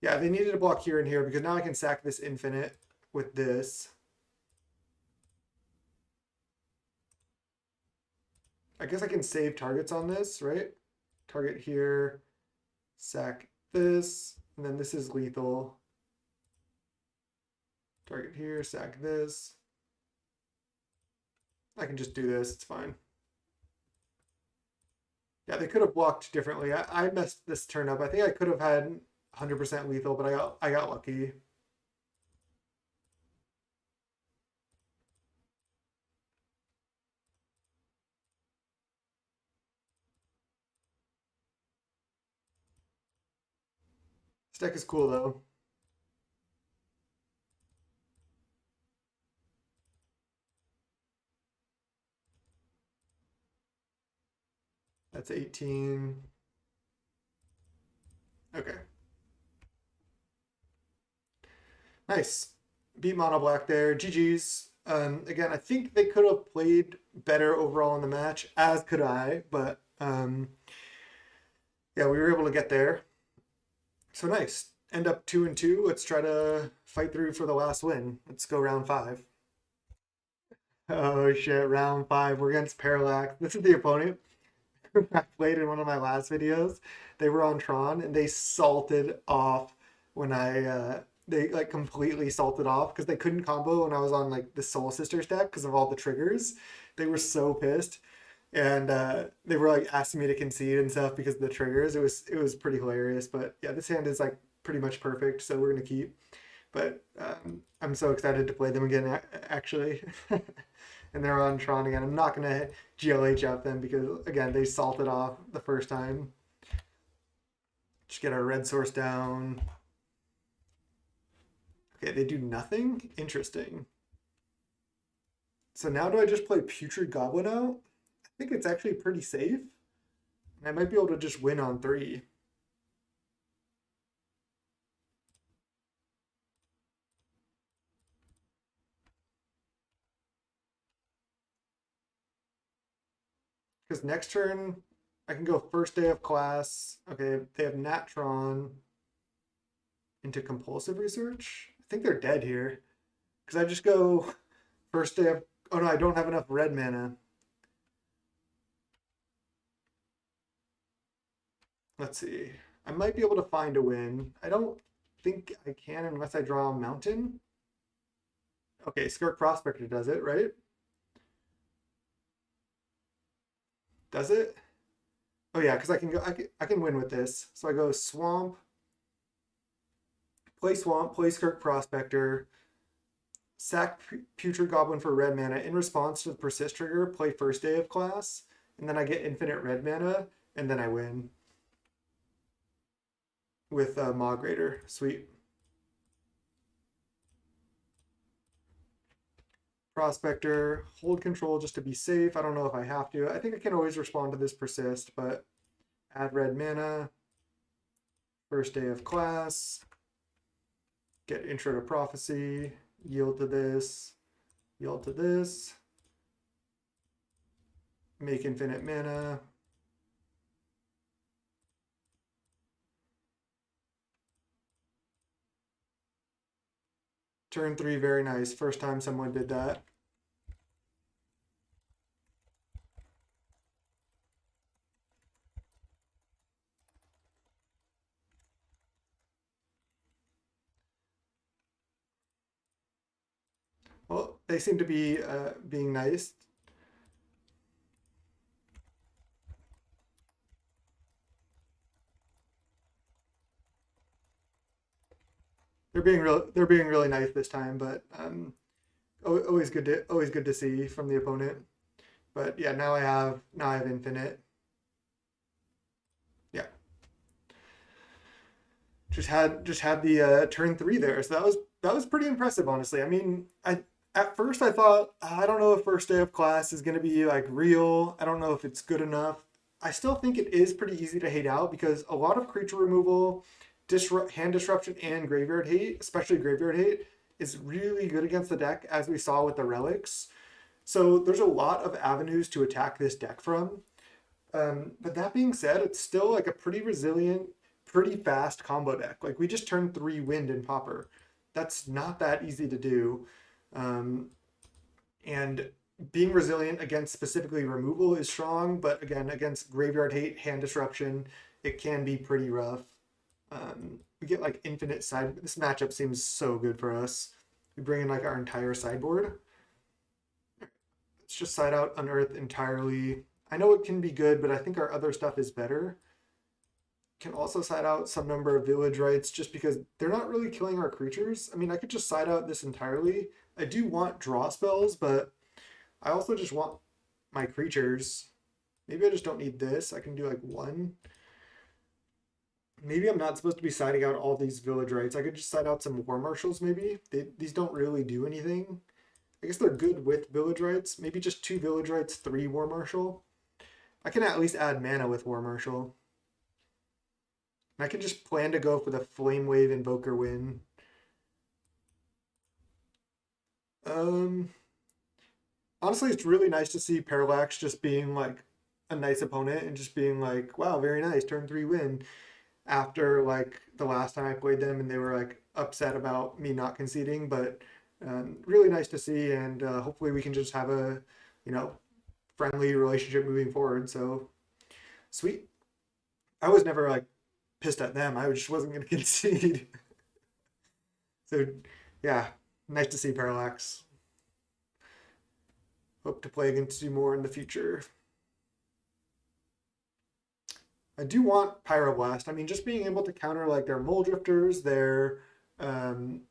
yeah, they needed to block here and here because now I can sack this infinite with this. I guess I can save targets on this, right? Target here, sack this, and then this is lethal. Target here, sack this. I can just do this, it's fine. Yeah, they could have blocked differently. I messed this turn up. I think I could have had 100% lethal, but I got lucky. This deck is cool though. That's 18. Okay. Nice. Beat Mono Black there. GG's. Again, I think they could have played better overall in the match, as could I, but yeah, we were able to get there. So nice. End up 2-2. Let's try to fight through for the last win. Let's go round 5. Oh shit, round 5. We're against Parallax. This is the opponent I played in one of my last videos. They were on Tron and they salted off when they like completely salted off because they couldn't combo when I was on like the Soul Sisters deck because of all the triggers. They were so pissed. and they were like asking me to concede and stuff because of the triggers. It was pretty hilarious. But yeah, this hand is like pretty much perfect, so we're gonna keep. But I'm so excited to play them again, actually. And they're on Tron again. I'm not gonna GLH out them because again they salted off the first time. Just get our red source down. Okay, they do nothing. Interesting. So now do I just play Putrid Goblin out? I think it's actually pretty safe. I might be able to just win on 3. Because next turn, I can go first day of class. Okay, they have Natron into compulsive research. I think they're dead here. Because I just go first day of. Oh no, I don't have enough red mana. Let's see. I might be able to find a win. I don't think I can unless I draw a mountain. Okay, Skirk Prospector does it, right? Does it? Oh yeah, because I can go. I can win with this. So I go Swamp, play Skirk Prospector, sack Putrid Goblin for red mana. In response to the persist trigger, play first day of class, and then I get infinite red mana, and then I win with Moggwartts. Sweet. Prospector, hold control just to be safe. I don't know if I have to. I think I can always respond to this persist, but add red mana, first day of class, get intro to prophecy, yield to this, yield to this, make infinite mana. Turn 3, very nice. First time someone did that. Well, they seem to be being nice. They're being really nice this time, but always good to see from the opponent. But yeah, now I have infinite. Yeah, just had the turn 3 there, so that was pretty impressive, honestly. I mean, I at first I thought I don't know if first day of class is gonna be like real. I don't know if it's good enough. I still think it is pretty easy to hate out because a lot of creature removal, hand disruption, and graveyard hate, especially graveyard hate, is really good against the deck, as we saw with the relics. So there's a lot of avenues to attack this deck from. But that being said, it's still like a pretty resilient, pretty fast combo deck. Like we just turned 3 wind in Pauper. That's not that easy to do. Um, and being resilient against specifically removal is strong, but again, against graveyard hate, hand disruption, it can be pretty rough. We get like infinite side. This matchup seems so good for us. We bring in like our entire sideboard. Let's just side out Unearth entirely. I know it can be good, but I think our other stuff is better. Can also side out some number of village rights just because they're not really killing our creatures. I mean, I could just side out this entirely. I do want draw spells, but I also just want my creatures. Maybe I just don't need this. I can do like one. Maybe I'm not supposed to be siding out all these village rights. I could just side out some war marshals maybe. These don't really do anything. I guess they're good with village rights. Maybe just 2 village rights, 3 war marshal. I can at least add mana with war marshal. And I can just plan to go for the Flame Wave Invoker win. Um, Honestly, it's really nice to see Parallax just being like a nice opponent and just being like, wow, very nice, turn 3 win. After like the last time I played them and they were like upset about me not conceding, but really nice to see. And hopefully we can just have a, you know, friendly relationship moving forward. So sweet. I was never like pissed at them. I just wasn't going to concede. So yeah, nice to see Parallax. Hope to play against you more in the future. I do want Pyroblast. I mean, just being able to counter like their Mole Drifters, their um,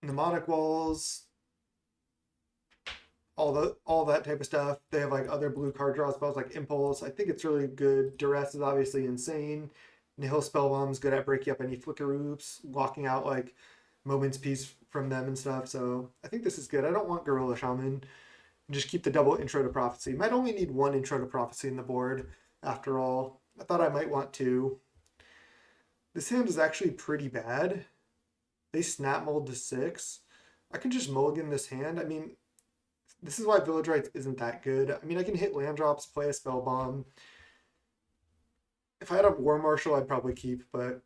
Mnemonic Walls, all that type of stuff. They have like other blue card draw spells like Impulse. I think it's really good. Duress is obviously insane. Nihil Spellbomb's good at breaking up any Flickeroops, locking out like Moment's Peace from them and stuff. So I think this is good. I don't want Gorilla Shaman. Just keep the double Intro to Prophecy. Might only need one Intro to Prophecy in the board after all. I thought I might want two. This hand is actually pretty bad. They snap mold to 6. I can just mulligan this hand. I mean, this is why Village Rites isn't that good. I mean, I can hit land drops, play a spell bomb. If I had a War Marshal, I'd probably keep, but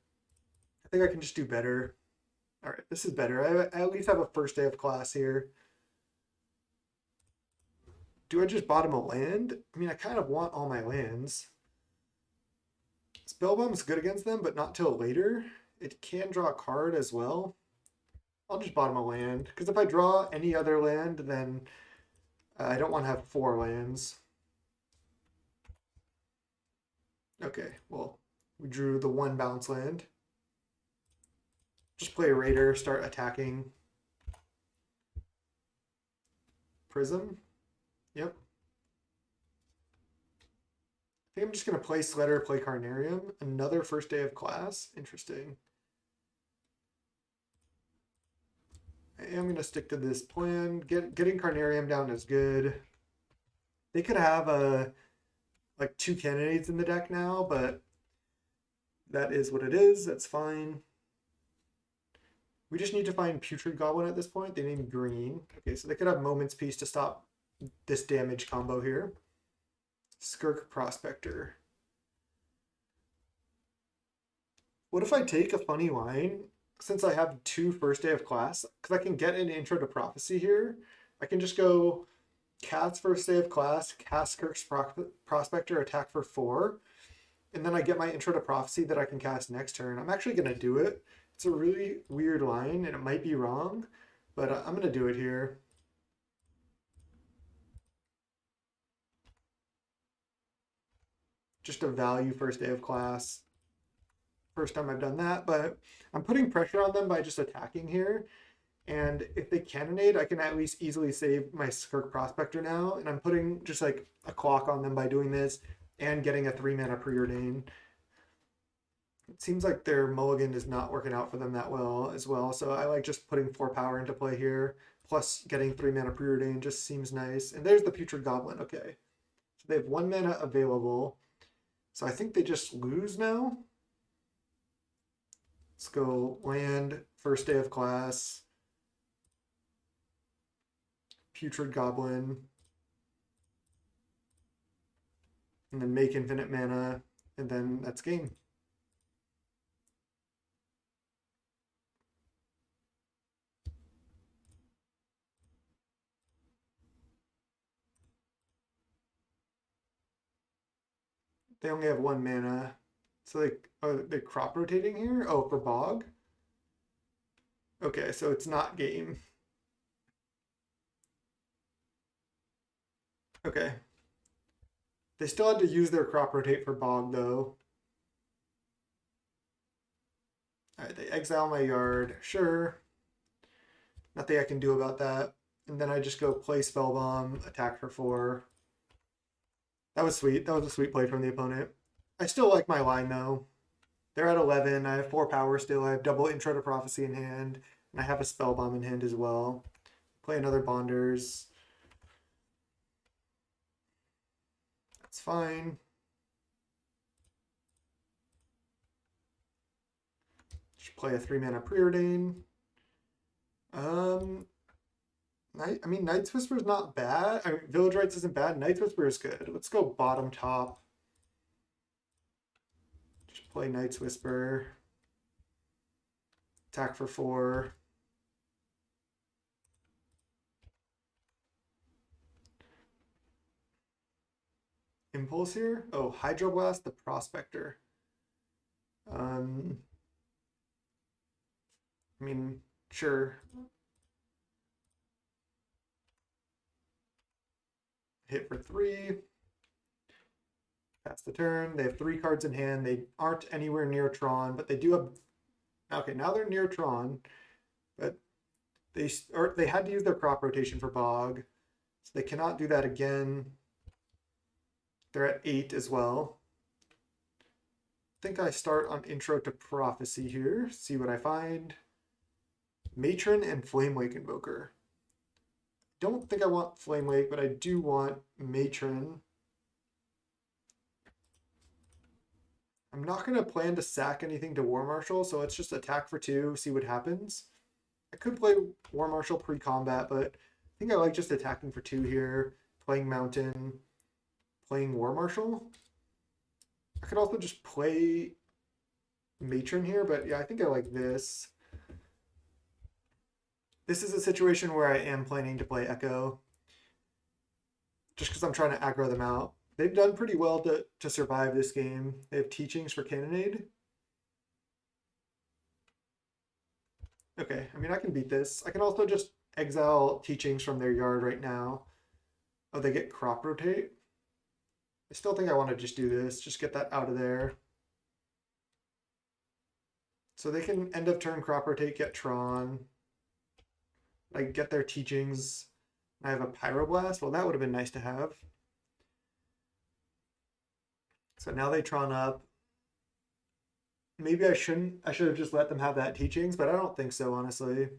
I think I can just do better. All right, this is better. I at least have a first day of class here. Do I just bottom a land? I mean, I kind of want all my lands. Spellbomb's good against them, but not till later. It can draw a card as well. I'll just bottom a land, because if I draw any other land, then I don't want to have 4 lands. Okay, well, we drew the 1 bounce land. Just play a Raider, start attacking. Prism. Yep. I think I'm just going to play Slitter, play Carnarium. Another first day of class. Interesting. I am going to stick to this plan. Getting Carnarium down is good. They could have like 2 candidates in the deck now, but that is what it is. That's fine. We just need to find Putrid Goblin at this point. They named green. Okay, so they could have Moment's Peace to stop this damage combo here. Skirk Prospector. What if I take a funny line? Since I have 2 first day of class, because I can get an Intro to Prophecy here, I can just go cast first day of class, cast Skirk's Prospector, attack for 4, and then I get my Intro to Prophecy that I can cast next turn. I'm actually going to do it. It's a really weird line, and it might be wrong, but I'm going to do it here. Just a value first day of class. First time I've done that, but I'm putting pressure on them by just attacking here. And if they cannonade, I can at least easily save my Skirk Prospector now. And I'm putting just like a clock on them by doing this and getting a 3-mana Preordain. It seems like their mulligan is not working out for them that well as well. So I like just putting 4 power into play here. Plus getting 3-mana Preordain just seems nice. And there's the Putrid Goblin. Okay. So they have 1 mana available. So I think they just lose now. Let's go land, first day of class. Putrid Goblin. And then make infinite mana. And then that's game. They only have 1 mana. So they crop rotating here? Oh, for Bog? Okay, so it's not game. Okay. They still had to use their crop rotate for Bog though. Alright, they exile my yard. Sure. Nothing I can do about that. And then I just go play Spellbomb, attack for 4. That was sweet. That was a sweet play from the opponent. I still like my line though. They're at 11. I have 4 power still. I have double Intro to Prophecy in hand. And I have a Spellbomb in hand as well. Play another Bonders. That's fine. Just play a 3-mana Preordain. I mean, Night's Whisper is not bad. I mean, Village Rites isn't bad. Night's Whisper is good. Let's go bottom top. Just play Night's Whisper. Attack for 4. Impulse here? Oh, Hydroblast the Prospector. I mean, sure. Hit for 3. Pass the turn. They have 3 cards in hand. They aren't anywhere near Tron, but they do have. Okay, now they're near Tron, but they had to use their crop rotation for Bog, so they cannot do that again. They're at 8 as well. I think I start on Intro to Prophecy here. See what I find. Matron and Flamewake Invoker. Don't think I want Flamewake, but I do want Matron. I'm not going to plan to sack anything to War Marshal, so let's just attack for 2, see what happens. I could play War Marshal pre-combat, but I think I like just attacking for 2 here, playing Mountain, playing War Marshal. I could also just play Matron here, but yeah, I think I like this. This is a situation where I am planning to play Echo, just because I'm trying to aggro them out. They've done pretty well to survive this game. They have Teachings for Cannonade. Okay, I mean, I can beat this. I can also just exile Teachings from their yard right now. Oh, they get Crop Rotate. I still think I want to just do this. Just get that out of there. So they can end of turn Crop Rotate, get Tron. Like, get their Teachings. I have a Pyroblast. Well, that would have been nice to have. So now they Tron up. Maybe I shouldn't. I should have just let them have that Teachings, but I don't think so, honestly.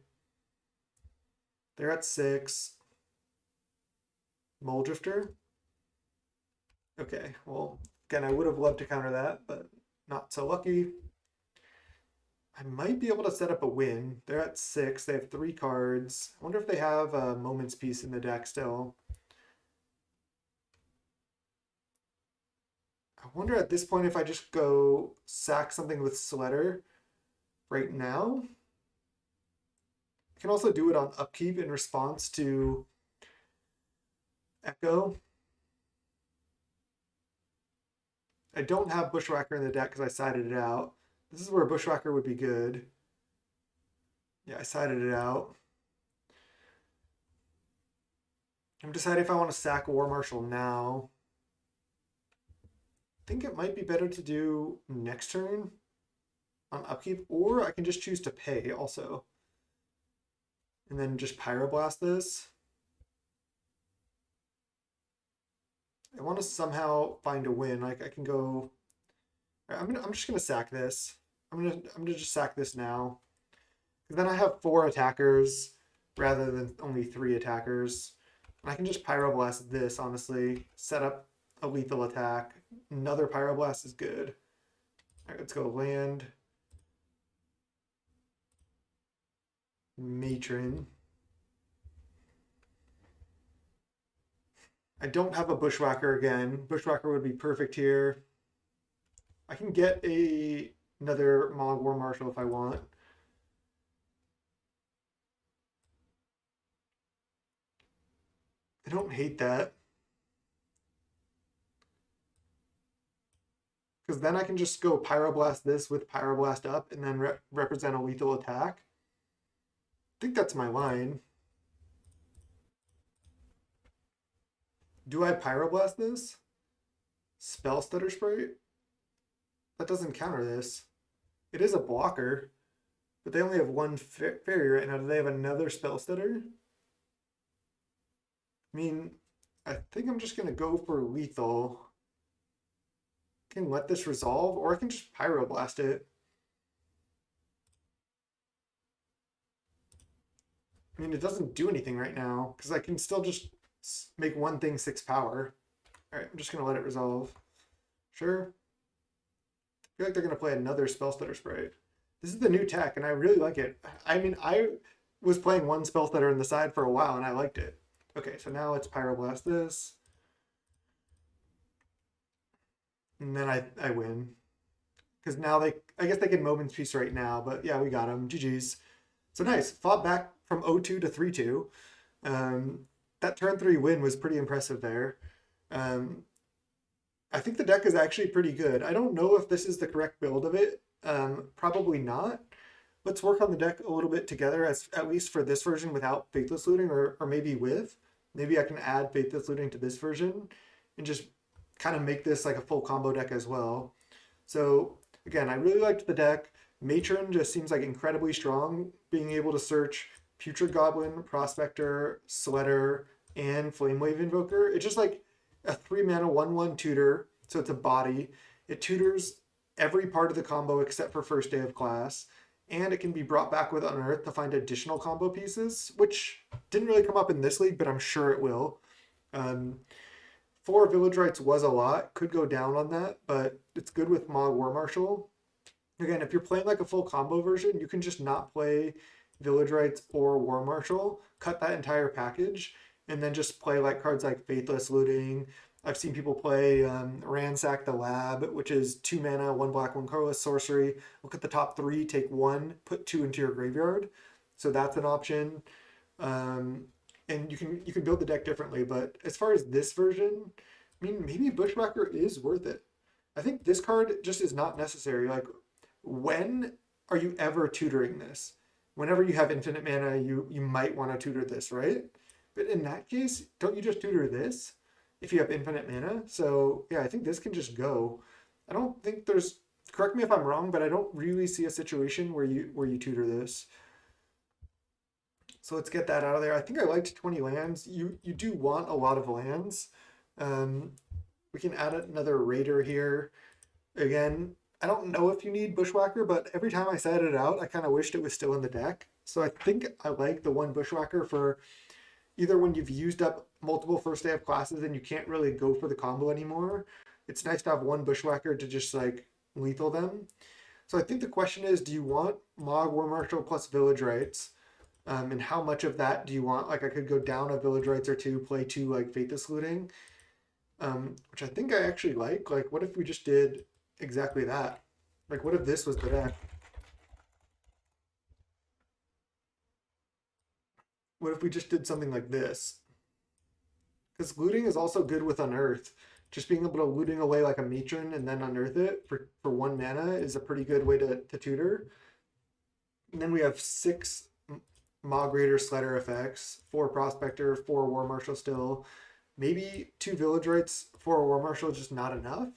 They're at 6. Moldrifter. Okay, well, again, I would have loved to counter that, but not so lucky. I might be able to set up a win. They're at 6. They have 3 cards. I wonder if they have a Moment's Peace in the deck still. I wonder at this point if I just go sack something with Sweater right now. I can also do it on upkeep in response to Echo. I don't have Bushwhacker in the deck because I sided it out. This is where Bushwhacker would be good. Yeah, I sided it out. I'm deciding if I want to sack War Marshal now. I think it might be better to do next turn on upkeep, or I can just choose to pay also. And then just Pyroblast this. I want to somehow find a win. Like I can go. I'm just gonna sack this. I'm gonna just sack this now. Because then I have 4 attackers rather than only 3 attackers. And I can just Pyroblast this, honestly. Set up a lethal attack. Another Pyroblast is good. Alright, let's go land. Matron. I don't have a Bushwhacker again. Bushwhacker would be perfect here. I can get another Mog War Marshal if I want. I don't hate that. Because then I can just go Pyroblast this with Pyroblast up and then represent a lethal attack. I think that's my line. Do I Pyroblast this? Spell Stutter Sprite? That doesn't counter this. It is a blocker, but they only have 1 fairy right now. Do they have another Spell Stutter? I mean, I think I'm just going to go for lethal. I can let this resolve, or I can just Pyroblast it. I mean, it doesn't do anything right now, because I can still just make one thing 6 power. Alright, I'm just going to let it resolve. Sure. I feel like they're going to play another Spell Stutter Sprite. This is the new tech, and I really like it. I mean, I was playing one Spell Stutter in the side for a while, and I liked it. Okay, so now let's Pyroblast this. And then I win. Because now I guess they can Moment's Peace right now, but yeah, we got him. GG's. So nice. Fought back from 0-2 to 3-2. That turn 3 win was pretty impressive there. I think the deck is actually pretty good. I don't know if this is the correct build of it. Probably not. Let's work on the deck a little bit together, at least for this version without Faithless Looting, or maybe with. Maybe I can add Faithless Looting to this version and just kind of make this like a full combo deck as well. So again, I really liked the deck. Matron just seems like incredibly strong, being able to search Putrid Goblin, Prospector, Sweater, and Flamewave Invoker. It's just like a 3 mana 1/1 tutor, so it's a body. It tutors every part of the combo except for first day of class, and it can be brought back with Unearth to find additional combo pieces, which didn't really come up in this league, but I'm sure it will. Um, 4 Village Rites was a lot, could go down on that, but it's good with Mog War Marshal. Again, if you're playing like a full combo version, you can just not play Village Rites or War Marshal, cut that entire package, and then just play like cards like Faithless Looting. I've seen people play Ransack the Lab, which is 2 mana, 1 black, 1 colorless sorcery. Look at the top 3, take 1, put 2 into your graveyard. So that's an option. Um, and you can build the deck differently. But as far as this version, I mean, maybe Bushwhacker is worth it. I think this card just is not necessary. Like, when are you ever tutoring this? Whenever you have infinite mana, you might want to tutor this, right? But in that case, don't you just tutor this if you have infinite mana? So yeah, I think this can just go. I don't think there's, correct me if I'm wrong, but I don't really see a situation where you tutor this. So let's get that out of there. I think I liked 20 lands. You do want a lot of lands. Um, we can add another Raider here. Again, I don't know if you need Bushwhacker, but every time I said it out, I kind of wished it was still in the deck. So I think I like the one Bushwhacker for either when you've used up multiple first day of classes and you can't really go for the combo anymore. It's nice to have one Bushwhacker to just like lethal them. So I think the question is, do you want Mog War Marshal plus Village Rites? And how much of that do you want? Like I could go down a Village Rites or two, play 2 like Faithless Looting, which I think I actually like. Like what if we just did exactly that? Like what if this was the deck? What if we just did something like this? Because looting is also good with Unearth. Just being able to looting away like a matron and then unearth it for 1 mana is a pretty good way to tutor. And then we have 6 Mog Raider Slider effects, 4 Prospector, 4 War Marshal still. Maybe 2 Village Rites, 4 War Marshal is just not enough.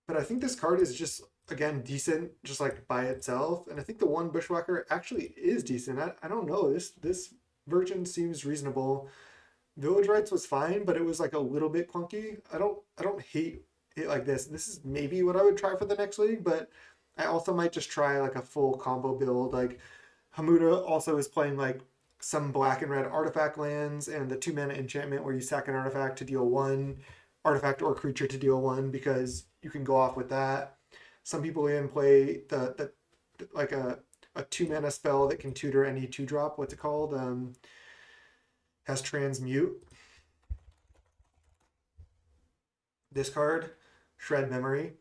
But I think this card is just, again, decent just like by itself. And I think the one Bushwhacker actually is decent. I don't know. This version seems reasonable. Village Rites was fine, but it was like a little bit clunky. I don't hate it like this. This is maybe what I would try for the next league, but I also might just try like a full combo build. Like Hamuda also is playing like some black and red artifact lands and the 2 mana enchantment where you sack an artifact to deal 1 artifact or creature to deal 1 because you can go off with that. Some people even play the like a 2 mana spell that can tutor any 2-drop. What's it called? Has transmute. This card, Shred Memory.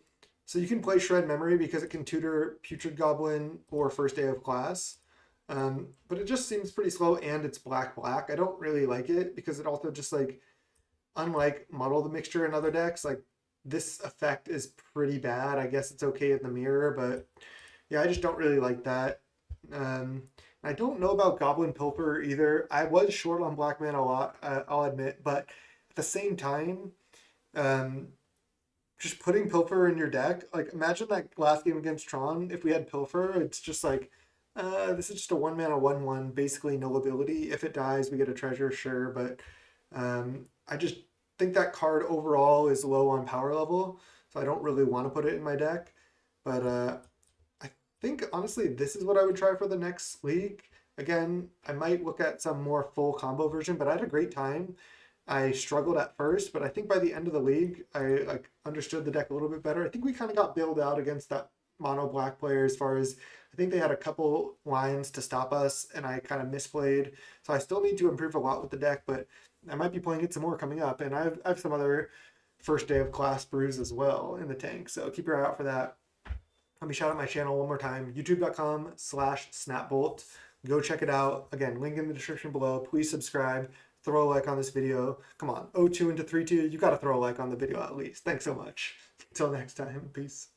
So you can play Shred Memory because it can tutor Putrid Goblin or first day of class. But it just seems pretty slow and it's black black. I don't really like it because it also just like, unlike Muddle the Mixture in other decks, like this effect is pretty bad. I guess it's okay in the mirror, but yeah, I just don't really like that. I don't know about Goblin Pilfer either. I was short on Black Man a lot, I'll admit, but at the same time, um, just putting Pilfer in your deck, like imagine that last game against Tron, if we had Pilfer, it's just like, this is just a 1 mana 1/1, basically no ability. If it dies, we get a treasure, sure, but I just think that card overall is low on power level, so I don't really want to put it in my deck. But I think honestly, this is what I would try for the next league. Again, I might look at some more full combo version, but I had a great time. I struggled at first, but I think by the end of the league, I like understood the deck a little bit better. I think we kind of got bailed out against that mono black player as far as I think they had a couple lines to stop us, and I kind of misplayed. So I still need to improve a lot with the deck, but I might be playing it some more coming up, and I have some other first day of class brews as well in the tank. So keep your eye out for that. Let me shout out my channel one more time, youtube.com/snapbolt. Go check it out. Again, link in the description below. Please subscribe. Throw a like on this video. Come on, 0-2 into 3-2. You got to throw a like on the video at least. Thanks so much. Until next time, peace.